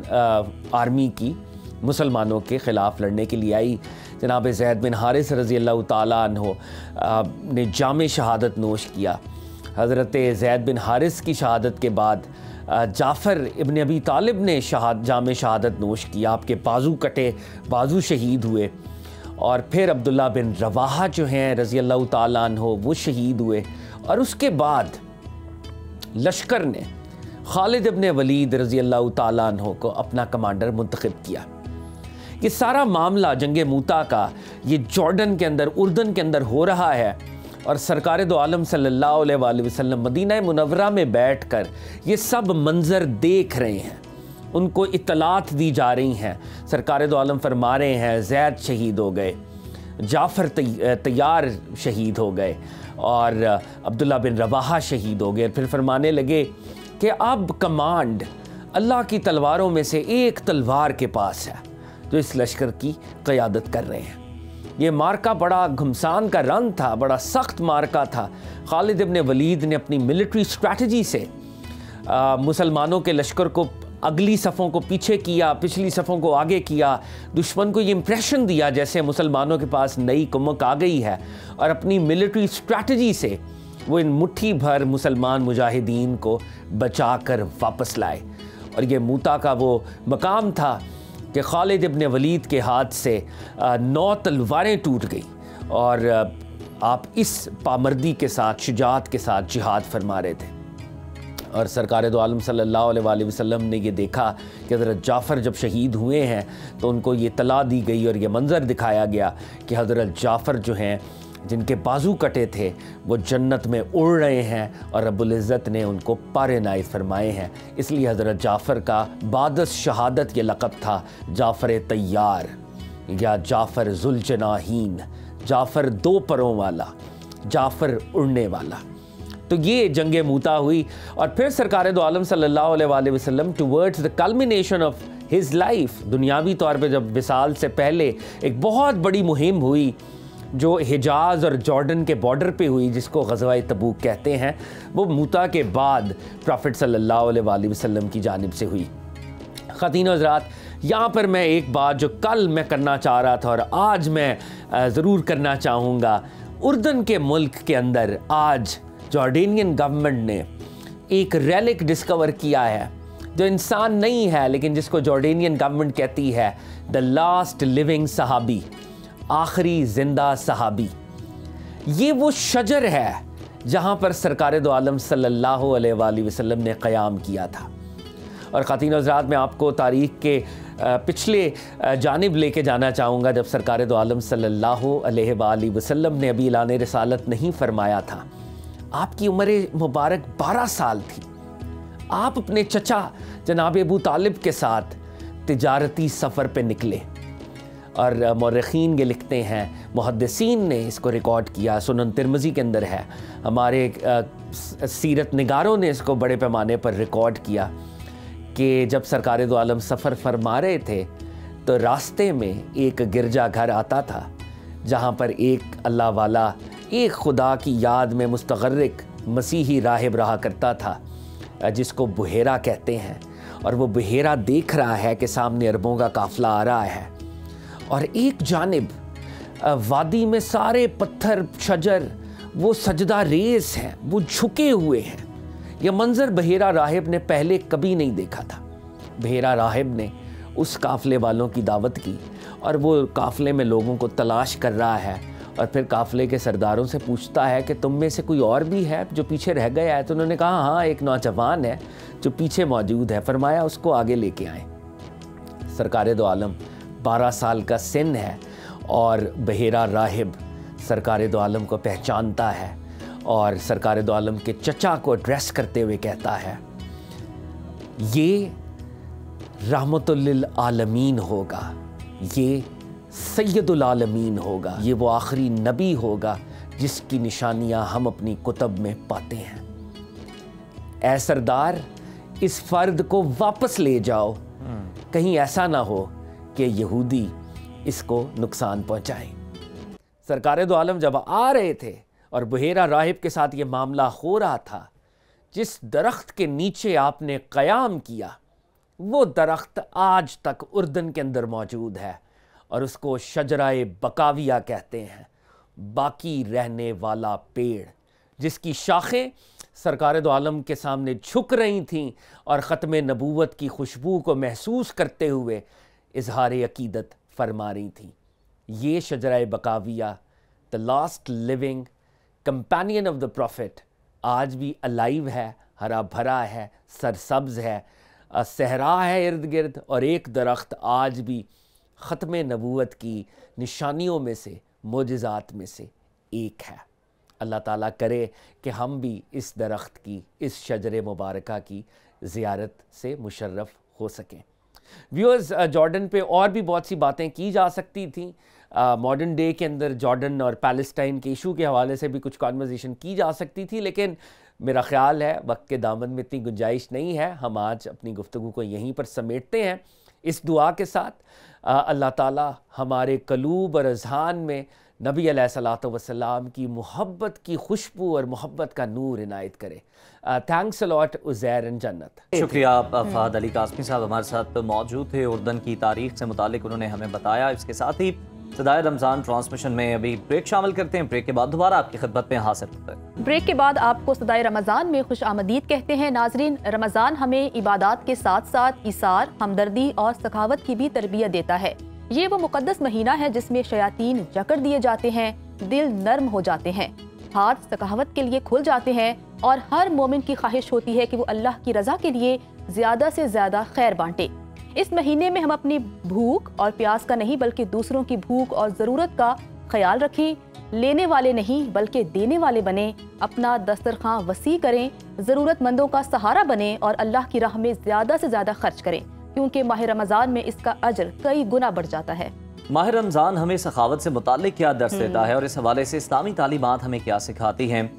आर्मी की मुसलमानों के ख़िलाफ़ लड़ने के लिए आई। जनाब ज़ैद बिन हारिस रज़ी अल्लाह ताला अन्हो ने जाम शहादत नोश किया। हज़रत ज़ैद बिन हारिस की शहादत के बाद जाफ़र इब्न अबी तालिब ने जाम शहादत नोश किया, आपके बाजू कटे, बाजू शहीद हुए। और फिर अब्दुल्ला बिन रवाहा जो हैं रज़ी अल्लाह ताला अन्हो वो शहीद हुए। और उसके बाद लश्कर ने खालिद इब्न वलीद रज़ी अल्लाह ताला अन्हो को अपना कमांडर मुंतखब किया। ये सारा मामला जंग मूता का ये जॉर्डन के अंदर, उर्दन के अंदर हो रहा है। और सरकार दो आलम सल्लल्लाहु अलैहि वसल्लम मदीना मुनव्वरा में बैठकर ये सब मंजर देख रहे हैं, उनको इत्तलात दी जा रही हैं। सरकार दो आलम फरमा रहे हैं ज़ैद शहीद हो गए, जाफ़र तैयार शहीद हो गए और अब्दुल्ला बिन रवाहा शहीद हो गए। फिर फरमाने लगे कि अब कमांड अल्लाह की तलवारों में से एक तलवार के पास है जो इस लश्कर की क़यादत कर रहे हैं। ये मार्का बड़ा घुमसान का रंग था, बड़ा सख्त मार्का था। खालिद इब्न वलीद ने अपनी मिलिट्री स्ट्रैटेजी से मुसलमानों के लश्कर को अगली सफ़ों को पीछे किया, पिछली सफ़ों को आगे किया। दुश्मन को ये इम्प्रेशन दिया जैसे मुसलमानों के पास नई कुम्मक आ गई है, और अपनी मिलिट्री स्ट्रैटेजी से वो इन मुट्ठी भर मुसलमान मुजाहिदीन को बचा कर वापस लाए। और ये मूता का वो मकाम था कि खालिद इब्न वलीद के हाथ से 9 तलवारें टूट गई और आप इस पामर्दी के साथ, शुजाअत के साथ जिहाद फरमा रहे थे। और सरकार दो आलम सल्लल्लाहु अलैहि वसल्लम ने ये देखा कि हज़रत जाफ़र जब शहीद हुए हैं तो उनको ये तला दी गई और ये मंज़र दिखाया गया कि हज़रत जाफ़र जो हैं, जिनके बाजू कटे थे, वो जन्नत में उड़ रहे हैं और रब्बुल इज़्ज़त ने उनको पारे नाइज़ फरमाए हैं। इसलिए हज़रत जाफ़र का बादस शहादत ये लक़ब था जाफ़र तैयार या जाफ़र ज़ुल्जनाहीन, जाफ़र 2 परों वाला, जाफ़र उड़ने वाला। तो ये जंग मूता हुई। और फिर सरकार दो आलम सल्लल्लाहु अलैहि वसल्लम towards the culmination of his life, दुनियावी तौर पे जब विसाल से पहले एक बहुत बड़ी मुहिम हुई जो हिजाज़ और जॉर्डन के बॉर्डर पे हुई, जिसको ग़ज़वा तबूक कहते हैं, वो मूता के बाद प्रॉफिट सल्लल्लाहु अलैहि वसल्लम की जानिब से हुई। ख़वातीन और हज़रात, यहाँ पर मैं एक बात जो कल मैं करना चाह रहा था और आज मैं ज़रूर करना चाहूँगा, उर्दन के मुल्क के अंदर आज जॉर्डेनियन गवर्नमेंट ने एक रेलिक डिस्कवर किया है जो इंसान नहीं है, लेकिन जिसको जॉर्डेनियन गवर्नमेंट कहती है द लास्ट लिविंग सहाबी, आखिरी जिंदा सहाबी। ये वो शजर है जहाँ पर सरकार दो आलम सल्लल्लाहु अलैहि वसल्लम ने क़याम किया था। और ख़वातीन हज़रात, मैं आपको तारीख़ के पिछले जानिब लेके जाना चाहूँगा जब सरकार दो आलम सल्लल्लाहु अलैहि वसल्लम ने अभी ऐलान रिसालत नहीं फरमाया था। आपकी उम्र मुबारक 12 साल थी। आप अपने चचा जनाब अबू तालिब के साथ तिजारती सफ़र पे निकले। और मौरख़ीन ये लिखते हैं, मुहद्दिसीन ने इसको रिकॉर्ड किया, सुनन तिरमिज़ी के अंदर है, हमारे सीरत निगारों ने इसको बड़े पैमाने पर रिकॉर्ड किया कि जब सरकार दो आलम सफ़र फरमा रहे थे तो रास्ते में एक गिरजा घर आता था जहाँ पर एक अल्लाह वाला एक खुदा की याद में मुस्तग़र्रिक मसीही राहिब रहा करता था, जिसको बुहेरा कहते हैं। और वो बुहेरा देख रहा है कि सामने अरबों का काफ़िला आ रहा है और एक जानिब वादी में सारे पत्थर शजर वो सजदा रेज़ हैं, वो झुके हुए हैं। यह मंजर बहेरा राहिब ने पहले कभी नहीं देखा था। बहेरा राहिब ने उस काफ़िले वालों की दावत की और वो काफ़िले में लोगों को तलाश कर रहा है और फिर काफ़िले के सरदारों से पूछता है कि तुम में से कोई और भी है जो पीछे रह गया है। तो उन्होंने कहा हाँ, एक नौजवान है जो पीछे मौजूद है। फरमाया उसको आगे लेके आए। सरकार दो आलम 12 साल का सिन है और बहेरा राहिब सरकार दो आलम को पहचानता है और सरकार दो आलम के चचा को एड्रेस करते हुए कहता है, ये रहमतुल लिल आलमीन होगा, ये सैयदुल आलमीन होगा, ये वो आखिरी नबी होगा जिसकी निशानियां हम अपनी कुतब में पाते हैं। ऐ सरदार, इस फर्द को वापस ले जाओ, कहीं ऐसा ना हो कि यहूदी इसको नुकसान पहुंचाए। सरकार दो आलम जब आ रहे थे और बहेरा राहिब के साथ ये मामला हो रहा था, जिस दरख्त के नीचे आपने क़याम किया वो दरख्त आज तक उर्दन के अंदर मौजूद है और उसको शजराए बकाविया कहते हैं, बाकी रहने वाला पेड़, जिसकी शाखें सरकार दो आलम के सामने झुक रही थीं और ख़त्म नबूवत की खुशबू को महसूस करते हुए इजहार अकीदत फरमा रही थीं। ये शजराए बकाविया, the last living companion of the prophet, आज भी अलाइव है, हरा भरा है, सरसब्ज है, सहरा है इर्द गिर्द, और एक दरख्त आज भी ख़त्म नबूवत की निशानियों में से, मोजिज़ात में से एक है। अल्लाह ताला करे कि हम भी इस दरख्त की, इस शजर मुबारका की ज़ियारत से मुशर्रफ हो सकें। व्यूअर्स, जॉर्डन पे और भी बहुत सी बातें की जा सकती थी। मॉडर्न डे के अंदर जॉर्डन और पैलेस्टाइन के इशू के हवाले से भी कुछ कॉन्वर्सेशन की जा सकती थी, लेकिन मेरा ख्याल है वक्त के दामन में इतनी गुंजाइश नहीं है। हम आज अपनी गुफ्तगू को यहीं पर समेटते हैं इस दुआ के साथ, अल्लाह ताला हमारे कलूब और अज़हान में नबी अलैहिस्सलातु वस्सलाम की मोहब्बत की खुशबू और मोहब्बत का नूर इनायत करे। Thanks a lot Uzair and जन्नत। शुक्रिया। आप फहद अली कासमी साहब हमारे साथ मौजूद थे, उर्दन की तारीख से मुतालिक उन्होंने हमें बताया। इसके साथ ही सदाए रमज़ान ट्रांसमिशन में अभी ब्रेक शामिल करते हैं। ब्रेक के बाद दोबारा आपकी खिदमत में हाजिर होते हैं। ब्रेक के बाद आपको सदाए रमज़ान में खुश आमदीद कहते हैं। नाजरीन, रमज़ान हमें इबादत के साथ साथ इसार, हमदर्दी और सखावत की भी तरबियत देता है। ये वो मुकद्दस महीना है जिसमें शयातीन जकड़ दिए जाते हैं, दिल नर्म हो जाते हैं, हाथ सखावत के लिए खुल जाते हैं और हर मोमिन की ख्वाहिश होती है कि वो अल्लाह की रज़ा के लिए ज़्यादा से ज़्यादा खैर बांटे। इस महीने में हम अपनी भूख और प्यास का नहीं बल्कि दूसरों की भूख और ज़रूरत का ख्याल रखें। लेने वाले नहीं बल्कि देने वाले बने, अपना दस्तरखां वसी करें, ज़रूरतमंदों का सहारा बने और अल्लाह की राह में ज़्यादा से ज़्यादा खर्च करें, क्योंकि माह रमज़ान में इसका अजर कई गुना बढ़ जाता है। माह रमज़ान हमें सखावत से मुताल्लिक क्या दर्स देता है और इस हवाले से इस्लामी तालीमात हमें क्या सिखाती हैं?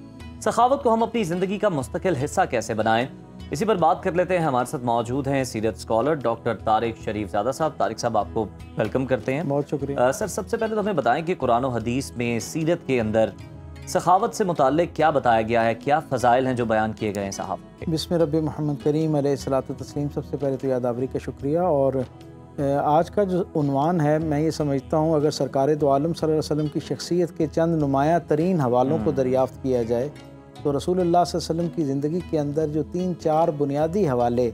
सखावत को हम अपनी ज़िंदगी का मुस्तकिल हिस्सा कैसे बनाएं? इसी पर बात कर लेते हैं। हमारे साथ मौजूद हैं सीरत स्कॉलर डॉक्टर तारिक शरीफजादा साहब। तारिक साहब, आपको वेलकम करते हैं। बहुत शुक्रिया सर, सबसे पहले तो हमें बताएं कि कुरान और हदीस में सीरत के अंदर सखावत से मुताल्लिक क्या बताया गया है, क्या फ़ज़ाइल हैं जो बयान किए गए हैं सहाबा के? बिस्मिल्लाह रब्बी मोहम्मद करीम अलैहिस्सलातु तस्लीम। सबसे पहले तो यादावरी का शुक्रिया। और आज का जो उन्वान है, मैं ये समझता हूँ अगर सरकार दो आलम सल्लल्लाहु अलैहि वसल्लम की शख्सियत के चंद नुमाया तरीन हवालों को दरियाफ़्त किया जाए तो रसूलुल्लाह सल्लल्लाहु अलैहि वसल्लम की ज़िंदगी के अंदर जो 3-4 बुनियादी हवाले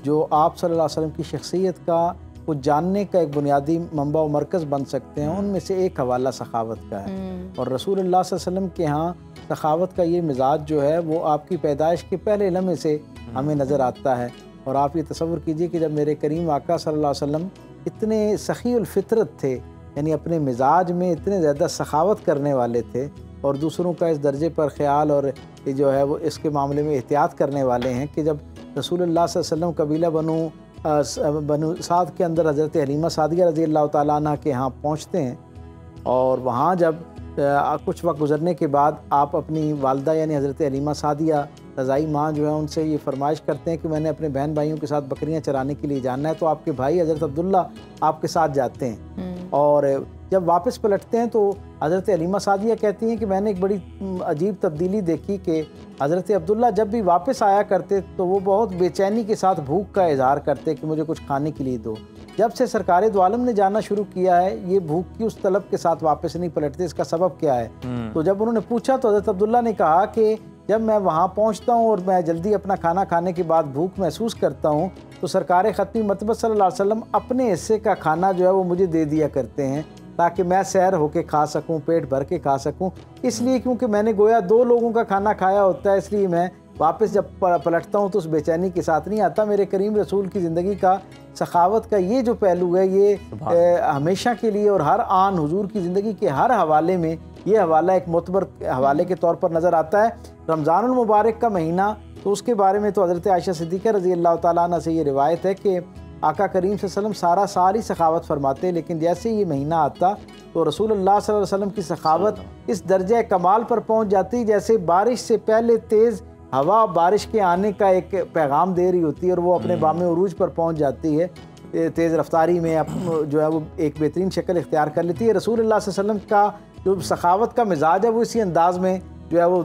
जो आप सल्लल्लाहु अलैहि वसल्लम की शख्सियत का को जानने का एक बुनियादी मंबा व मरकज़ बन सकते हैं, उनमें से एक हवाला सखावत का है। और रसूलुल्लाह सल्लल्लाहु अलैहि वसल्लम के यहाँ सखावत का ये मिजाज जो है वो आपकी पैदाइश के पहले लम्हे से हमें नज़र आता है। और आप ये तसव्वुर कीजिए कि जब मेरे करीम आका सल्लल्लाहु अलैहि वसल्लम इतने सखीउल फितरत थे, यानी अपने मिजाज में इतने ज़्यादा सखावत करने वाले थे और दूसरों का इस दर्जे पर ख्याल और ये जो है वो इसके मामले में एहतियात करने वाले हैं कि जब रसूलुल्लाह सल्लल्लाहु अलैहि वसल्लम कबीला बनु साद के अंदर हज़रत हलीमा सादिया रज़ी अल्लाह तआला अन्हा के यहाँ पहुँचते हैं और वहाँ जब कुछ वक्त गुजरने के बाद आप अपनी वालदा यानी हज़रत हलीमा सादिया रज़ाई माँ जो है उनसे ये फरमाइश करते हैं कि मैंने अपने बहन भाइयों के साथ बकरियाँ चराने के लिए जाना है। तो आपके भाई हज़रत अब्दुल्ला आपके साथ जाते हैं और जब वापस पलटते हैं तो हज़रत हलीमा सादिया कहती हैं कि मैंने एक बड़ी अजीब तब्दीली देखी कि हज़रत अब्दुल्ला जब भी वापस आया करते तो वो बहुत बेचैनी के साथ भूख का इजहार करते कि मुझे कुछ खाने के लिए दो। जब से सरकार दो आलम ने जानना शुरू किया है ये भूख की उस तलब के साथ वापस नहीं पलटते, इसका सबब क्या है? तो जब उन्होंने पूछा तो हज़रत अब्दुल्ला ने कहा कि जब मैं वहाँ पहुँचता हूँ और मैं जल्दी अपना खाना खाने के बाद भूख महसूस करता हूँ तो सरकार ख़त्मी मरतबा सल्लल्लाहु अलैहि वसल्लम अपने हिस्से का खाना जो है वो मुझे दे दिया करते हैं ताकि मैं सैर होके खा सकूं, पेट भर के खा सकूं। इसलिए क्योंकि मैंने गोया 2 लोगों का खाना खाया होता है, इसलिए मैं वापस जब पलटता हूं तो उस बेचैनी के साथ नहीं आता। मेरे करीम रसूल की ज़िंदगी का सखावत का ये जो पहलू है ये हमेशा के लिए और हर आन हुजूर की ज़िंदगी के हर हवाले में ये हवाला एक मोतबर हवाले के तौर पर नज़र आता है। रमज़ानुल मुबारक का महीना तो उसके बारे में तो हज़रत आयशा सिद्दीक़ा रज़ी अल्लाह तआला अन्हा से ये रिवायत है कि आका करीम सल्लल्लाहु अलैहि वसल्लम सारा साल ही सखावत फरमाते, लेकिन जैसे ये महीना आता तो रसूलुल्लाह सल्लल्लाहु अलैहि वसल्लम की सखावत इस दर्जे कमाल पर पहुंच जाती जैसे बारिश से पहले तेज़ हवा बारिश के आने का एक पैगाम दे रही होती है और वो अपने बामे उरूज पर पहुंच जाती है, तेज़ रफ्तारी में जो है वो एक बेहतरीन शक्ल इख्तियार कर लेती है। रसूलुल्लाह सल्लल्लाहु अलैहि वसल्लम का जो सखावत का मिजाज है वो इसी अंदाज में जो है वो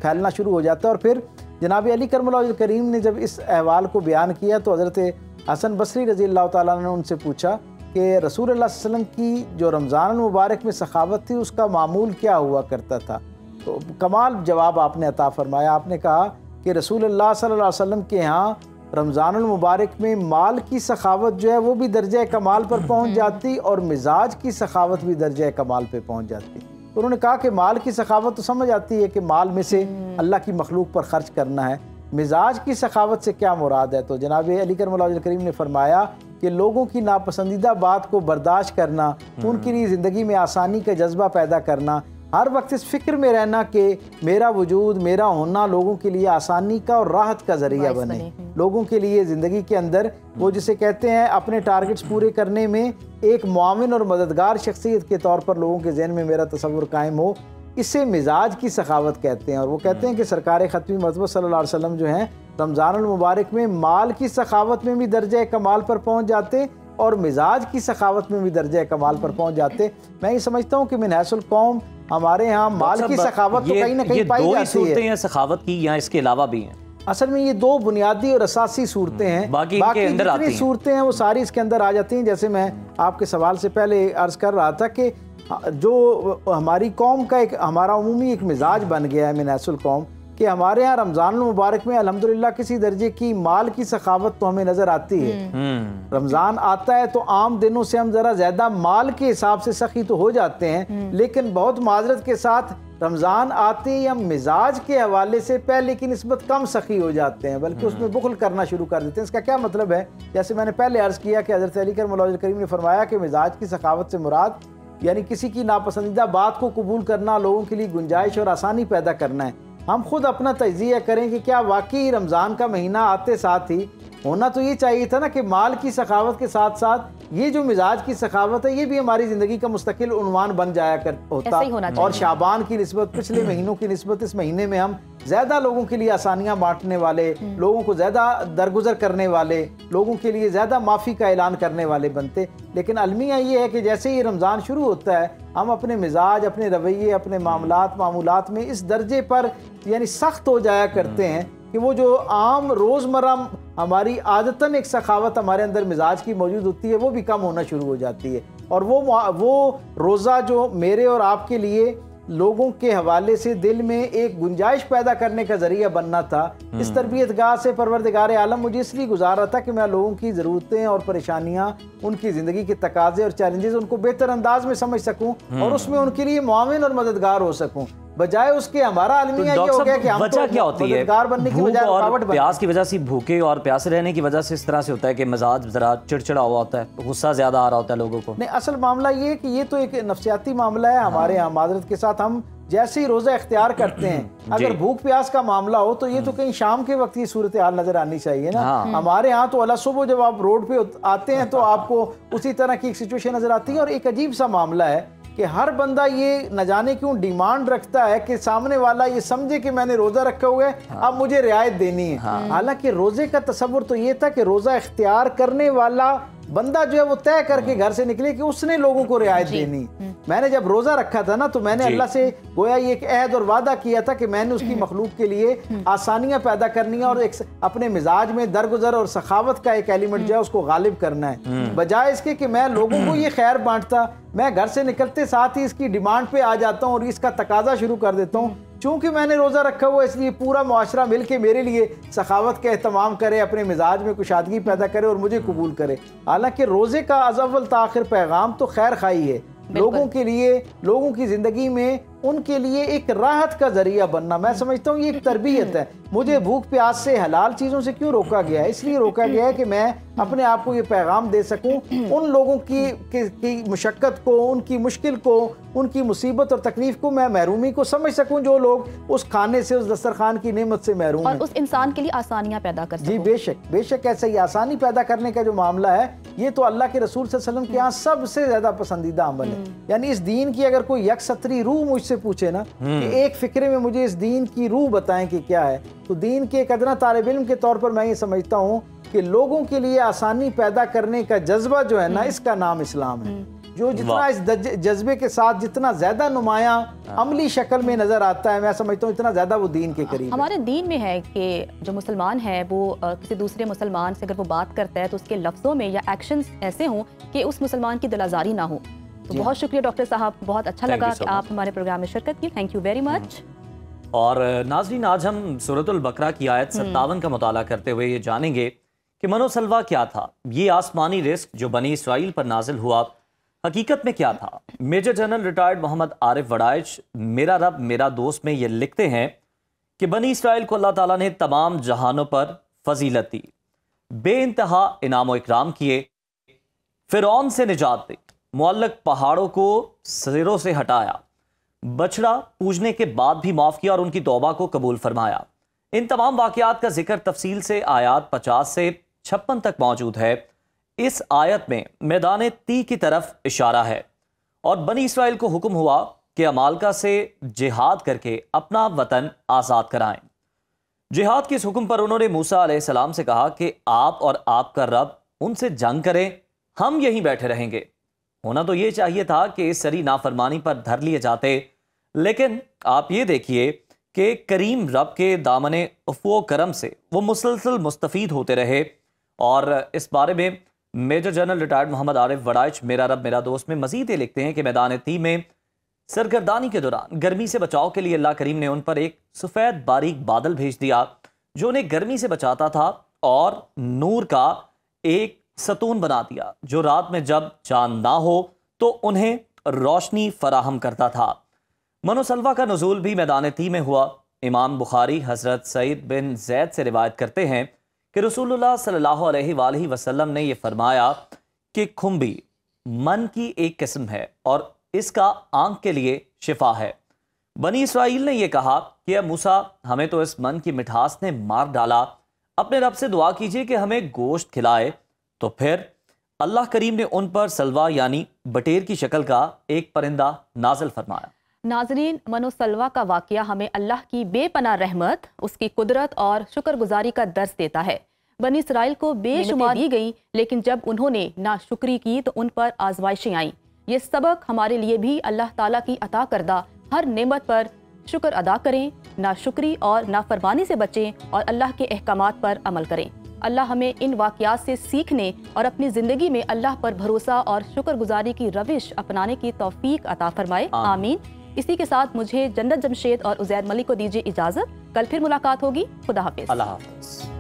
फैलना शुरू हो जाता है। और फिर जनाब अली करमुल्लाह करीम ने जब इस अहवाल को बयान किया तो हज़रत हसन बसरी रज़ी अल्लाह तआला ने उनसे पूछा कि रसूलुल्लाह सल्लल्लाहु अलैहि वसल्लम की जो रमज़ान मुबारक में सखावत थी उसका मामूल क्या हुआ करता था? तो कमाल जवाब आपने अता फरमाया। आपने कहा कि रसूलुल्लाह सल्लल्लाहु अलैहि वसल्लम के यहाँ रमज़ानुल मुबारक में माल की सखावत जो है वो भी दर्जा कमाल पर पहुँच जाती और मिजाज की सखावत भी दर्जा कमाल पर पहुँच जाती। तो उन्होंने कहा कि माल की सखावत तो समझ आती है कि माल में से अल्लाह की मखलूक पर ख़र्च करना है, मिजाज की सखावत से क्या मुराद है? तो जनाब अली करमुल्लाह करीम ने फरमाया कि लोगों की नापसंदीदा बात को बर्दाश्त करना, उनके लिए ज़िंदगी में आसानी का जज्बा पैदा करना, हर वक्त इस फिक्र में रहना कि मेरा वजूद मेरा होना लोगों के लिए आसानी का और राहत का ज़रिया बने, लोगों के लिए ज़िंदगी के अंदर वो जिसे कहते हैं अपने टारगेट्स पूरे करने में एक मुआविन और मददगार शख्सियत के तौर पर लोगों के जहन में मेरा तसव्वुर कायम हो, इसे मिजाज की सखावत कहते हैं। और वो कहते हैं कि सरकार ख़त्मी मरतबा सल्लल्लाहु अलैहि वसल्लम जो हैं रमज़ानुल मुबारक में माल की सखावत में भी दर्जा कमाल पर पहुँच जाते और मिजाज की सखावत में भी दर्जा कमाल पर पहुँच जाते। मैं ये समझता हूँ कि मिनहसुल कौम हमारे यहाँ माल की सखावत तो कहीं ना कहीं पाई जाती है। सखावत की या इसके अलावा भी हैं? असल में ये 2 बुनियादी और असासी सूरतें हैं, बाकी जितनी सूरतें हैं वो सारी इसके अंदर आ जाती हैं। जैसे मैं आपके सवाल से पहले अर्ज़ कर रहा था कि जो हमारी कौम का एक हमारा उमूमी एक मिजाज बन गया है मिनहसुल कौम कि हमारे यहाँ रमज़ान मुबारक में अल्हम्दुलिल्लाह किसी दर्जे की माल की सखावत तो हमें नज़र आती है। रमज़ान आता है तो आम दिनों से हम ज़रा ज़्यादा माल के हिसाब से सखी तो हो जाते हैं, लेकिन बहुत माजरत के साथ रमज़ान आते ही हम मिजाज के हवाले से पहले की निस्बत कम सखी हो जाते हैं, बल्कि उसमें बुखल करना शुरू कर देते हैं। इसका क्या मतलब है? जैसे मैंने पहले अर्ज़ किया कि हज़रत अली करमुल्लाह करीम ने फरमाया कि मिजाज की सखावत से मुराद यानी किसी की नापसंदीदा बात को कबूल करना, लोगों के लिए गुंजाइश और आसानी पैदा करना है। हम खुद अपना तजिया करें कि क्या वाकई रमज़ान का महीना आते साथ ही होना तो ये चाहिए था ना कि माल की सखावत के साथ साथ ये जो मिजाज की सखावत है ये भी हमारी ज़िंदगी का मुस्तकिल उन्वान बन जाया कर होता। और शाबान की निस्बत पिछले महीनों की निस्बत इस महीने में हम ज़्यादा लोगों के लिए आसानियाँ बांटने वाले, लोगों को ज़्यादा दरगुजर करने वाले, लोगों के लिए ज़्यादा माफ़ी का ऐलान करने वाले बनते। लेकिन अलमिया ये है कि जैसे ही रमज़ान शुरू होता है हम अपने मिजाज, अपने रवैये, अपने मामूलात में इस दर्जे पर यानी सख्त हो जाया करते हैं कि वो जो आम रोज़मर्रा हमारी आदतन एक सखावत हमारे अंदर मिजाज की मौजूद होती है वो भी कम होना शुरू हो जाती है। और वो रोज़ा जो मेरे और आपके लिए लोगों के हवाले से दिल में एक गुंजाइश पैदा करने का ज़रिया बनना था, इस तरबियत गाह से परवरदिगार आलम मुझे इसलिए गुजारा था कि मैं लोगों की ज़रूरतें और परेशानियाँ, उनकी ज़िंदगी के तकाज़े और चैलेंजेस उनको बेहतर अंदाज में समझ सकूँ और उसमें उनके लिए मुआविन और मददगार हो सकूँ। बजाय उसके हमारा अलमिया ये हो गया कि हम वजह क्या होती है? बनने की बजाय रुकावट प्यास की वजह से, भूखे और प्यासे रहने की वजह से इस तरह से होता है कि मिजाज जरा चिड़चिड़ा हुआ होता है, गुस्सा ज्यादा आ रहा होता है लोगों को। नहीं, असल मामला ये है कि ये तो एक नफ्सियाती मामला है हमारे यहाँ। माजरत के साथ हम जैसे ही रोज़ा इख्तियार करते हैं, अगर भूख प्यास का मामला हो तो ये तो कहीं शाम के वक्त ये सूरत हाल नजर आनी चाहिए ना। हमारे यहाँ तो अला सुबह जब आप रोड पे आते हैं तो आपको उसी तरह की एक सिचुएशन नजर आती है। और एक अजीब सा मामला है कि हर बंदा ये न जाने क्यों डिमांड रखता है कि सामने वाला ये समझे कि मैंने रोज़ा रखा हुआ है, अब मुझे रियायत देनी है। हालांकि रोज़े का तसव्वुर तो ये था कि रोज़ा इख्तियार करने वाला बंदा जो है वो तय करके घर से निकले कि उसने लोगों को रियायत देनी। मैंने जब रोज़ा रखा था ना, तो मैंने अल्लाह से गोया ये एक अहद और वादा किया था कि मैंने उसकी मखलूक के लिए आसानियाँ पैदा करनी है और एक अपने मिजाज में दरगुजर और सखावत का एक एलिमेंट जो है उसको गालिब करना है। बजाय इसके कि मैं लोगों को ये खैर बांटता, मैं घर से निकलते साथ ही इसकी डिमांड पे आ जाता हूँ और इसका तकाजा शुरू कर देता हूँ। चूँकि मैंने रोज़ा रखा हुआ, इसलिए पूरा मुआशरा मिल के मेरे लिए सखावत का एहतमाम करे, अपने मिजाज में कुशादगी पैदा करे और मुझे कबूल करे। हालांकि रोज़े का अज़व्वल ताखिर पैगाम तो खैर खाई है, लोगों के लिए, लोगों की ज़िंदगी में उनके लिए एक राहत का जरिया बनना। मैं समझता हूँ ये एक तरबियत है। मुझे भूख प्यास से, हलाल चीज़ों से क्यों रोका गया है? इसलिए रोका गया है कि मैं अपने आप को ये पैगाम दे सकूं, उन लोगों की मुशक्क़त को, उनकी मुश्किल को, उनकी मुसीबत और तकलीफ को, मैं महरूमी को समझ सकूं, जो लोग उस खाने से, उस दस्तरखान की नेमत से महरूम हैं, और उस इंसान के लिए आसानियाँ पैदा कर सकूं। जी बेशक, बेशक ऐसा ही आसानी पैदा करने का जो मामला है, ये तो अल्लाह के रसूल सल्लल्लाहु अलैहि वसल्लम के यहाँ सबसे ज़्यादा पसंदीदा अमल है। यानी इस दीन की अगर कोई यकसतरी रूह मुझसे पूछे ना कि एक फिक्रे में मुझे इस दीन की रूह बताएं कि क्या है, तो दीन के एक अदना तालिब इल्म के तौर पर मैं ये समझता हूँ कि लोगों के लिए आसानी पैदा करने का जज्बा जो है ना, इसका नाम इस्लाम है। जो जितना इस जज्बे के साथ जितना ज्यादा नुमाया अमली शक्ल में नजर आता है, मैं समझता हूँ इतना ज्यादा वो दीन के करीब। हमारे दीन में है कि जो मुसलमान है वो किसी दूसरे मुसलमान से अगर वो बात करता है तो उसके लफ्जों में या एक्शंस ऐसे हों कि उस मुसलमान की दिलाजारी ना हो। तो बहुत शुक्रिया डॉक्टर साहब, बहुत अच्छा लगा कि आप हमारे प्रोग्राम में शिरकत की। Thank you very much. और नाज़रीन, आज हम सूरतुल बकरा की आयत 57 का मुताला करते हुए ये जानेंगे कि मनोसलवा क्या था। ये आसमानी रिस्क जो बनी इसराइल पर नाजिल हुआ, हकीकत में क्या था। Major general retired Mohammad Arif Waraich मेरा रब मेरा दोस्त में ये लिखते हैं कि बनी इसराइल को अल्लाह ताला ने तमाम जहानों पर फजीलत दी, बेइंतहा इनाम व इकराम किए, फिरौन से निजात दी, मुअल्लक पहाड़ों को सिरों से हटाया, बछड़ा पूजने के बाद भी माफ़ किया और उनकी तौबा को कबूल फरमाया। इन तमाम वाक़यात का जिक्र तफसील से आयात 50 से 56 तक मौजूद है। इस आयत में मैदान ती की तरफ इशारा है और बनी इसराइल को हुक्म हुआ कि अमालका से जिहाद करके अपना वतन आज़ाद कराएं। जिहाद के इस हुक्म पर उन्होंने मूसा अलैहिस्सलाम से कहा कि आप और आपका रब उनसे जंग करें, हम यहीं बैठे रहेंगे। होना तो ये चाहिए था कि इस सरी नाफरमानी पर धर लिए जाते, लेकिन आप ये देखिए कि करीम रब के दामने अफ़्व करम से वो मुसलसल मुस्तफ़ीद होते रहे। और इस बारे में major general retired Mohammad Arif Waraich मेरा रब मेरा दोस्त में मजीद ये लिखते हैं कि मैदान ती में सरगर्दानी के दौरान गर्मी से बचाव के लिए अल्लाह करीम ने उन पर एक सफ़ेद बारीक बादल भेज दिया जो उन्हें गर्मी से बचाता था और नूर का एक सतून बना दिया जो रात में जब चांद ना हो तो उन्हें रोशनी फराहम करता था। मनोसलवा का नुज़ूल भी मैदान ती में हुआ। इमाम बुखारी हज़रत सईद बिन ज़ैद से रिवायत करते हैं कि रसूलुल्लाह सल्लल्लाहु अलैहि वसल्लम ने यह फरमाया कि खुम्बी मन की एक किस्म है और इसका आंख के लिए शिफा है। बनी इसराइल ने यह कहा कि मूसा हमें तो इस मन की मिठास ने मार डाला, अपने रब से दुआ कीजिए कि हमें गोश्त खिलाए। तो फिर अल्लाह करीम ने उन पर सलवा यानी बटेर की शक्ल का एक परिंदा नाजिल फरमाया। नाजरीन, मनोसलवा का वाक़या हमें अल्लाह की बेपनाह रहमत, उसकी कुदरत और शुक्रगुजारी का दर्स देता है। बनी इसराइल को बेशुमार दी गई, लेकिन जब उन्होंने नाशुक्री की तो उन पर आजमाइशें आईं। ये सबक हमारे लिए भी अल्लाह ताला की अता करदा हर नेमत पर शुक्र अदा करें, नाशुक्री और नाफरमानी से बचें और अल्लाह के अहकामात पर अमल करें। अल्लाह हमें इन वाक़यात से सीखने और अपनी ज़िंदगी में अल्लाह पर भरोसा और शुक्रगुजारी की रविश अपनाने की तौफीक अता फरमाए। आमीन। इसी के साथ मुझे जन्नत जमशेद और उज़ैर मलिक को दीजिए इजाज़त। कल फिर मुलाकात होगी। खुदा हाफिज़। अल्लाह हाफिज़।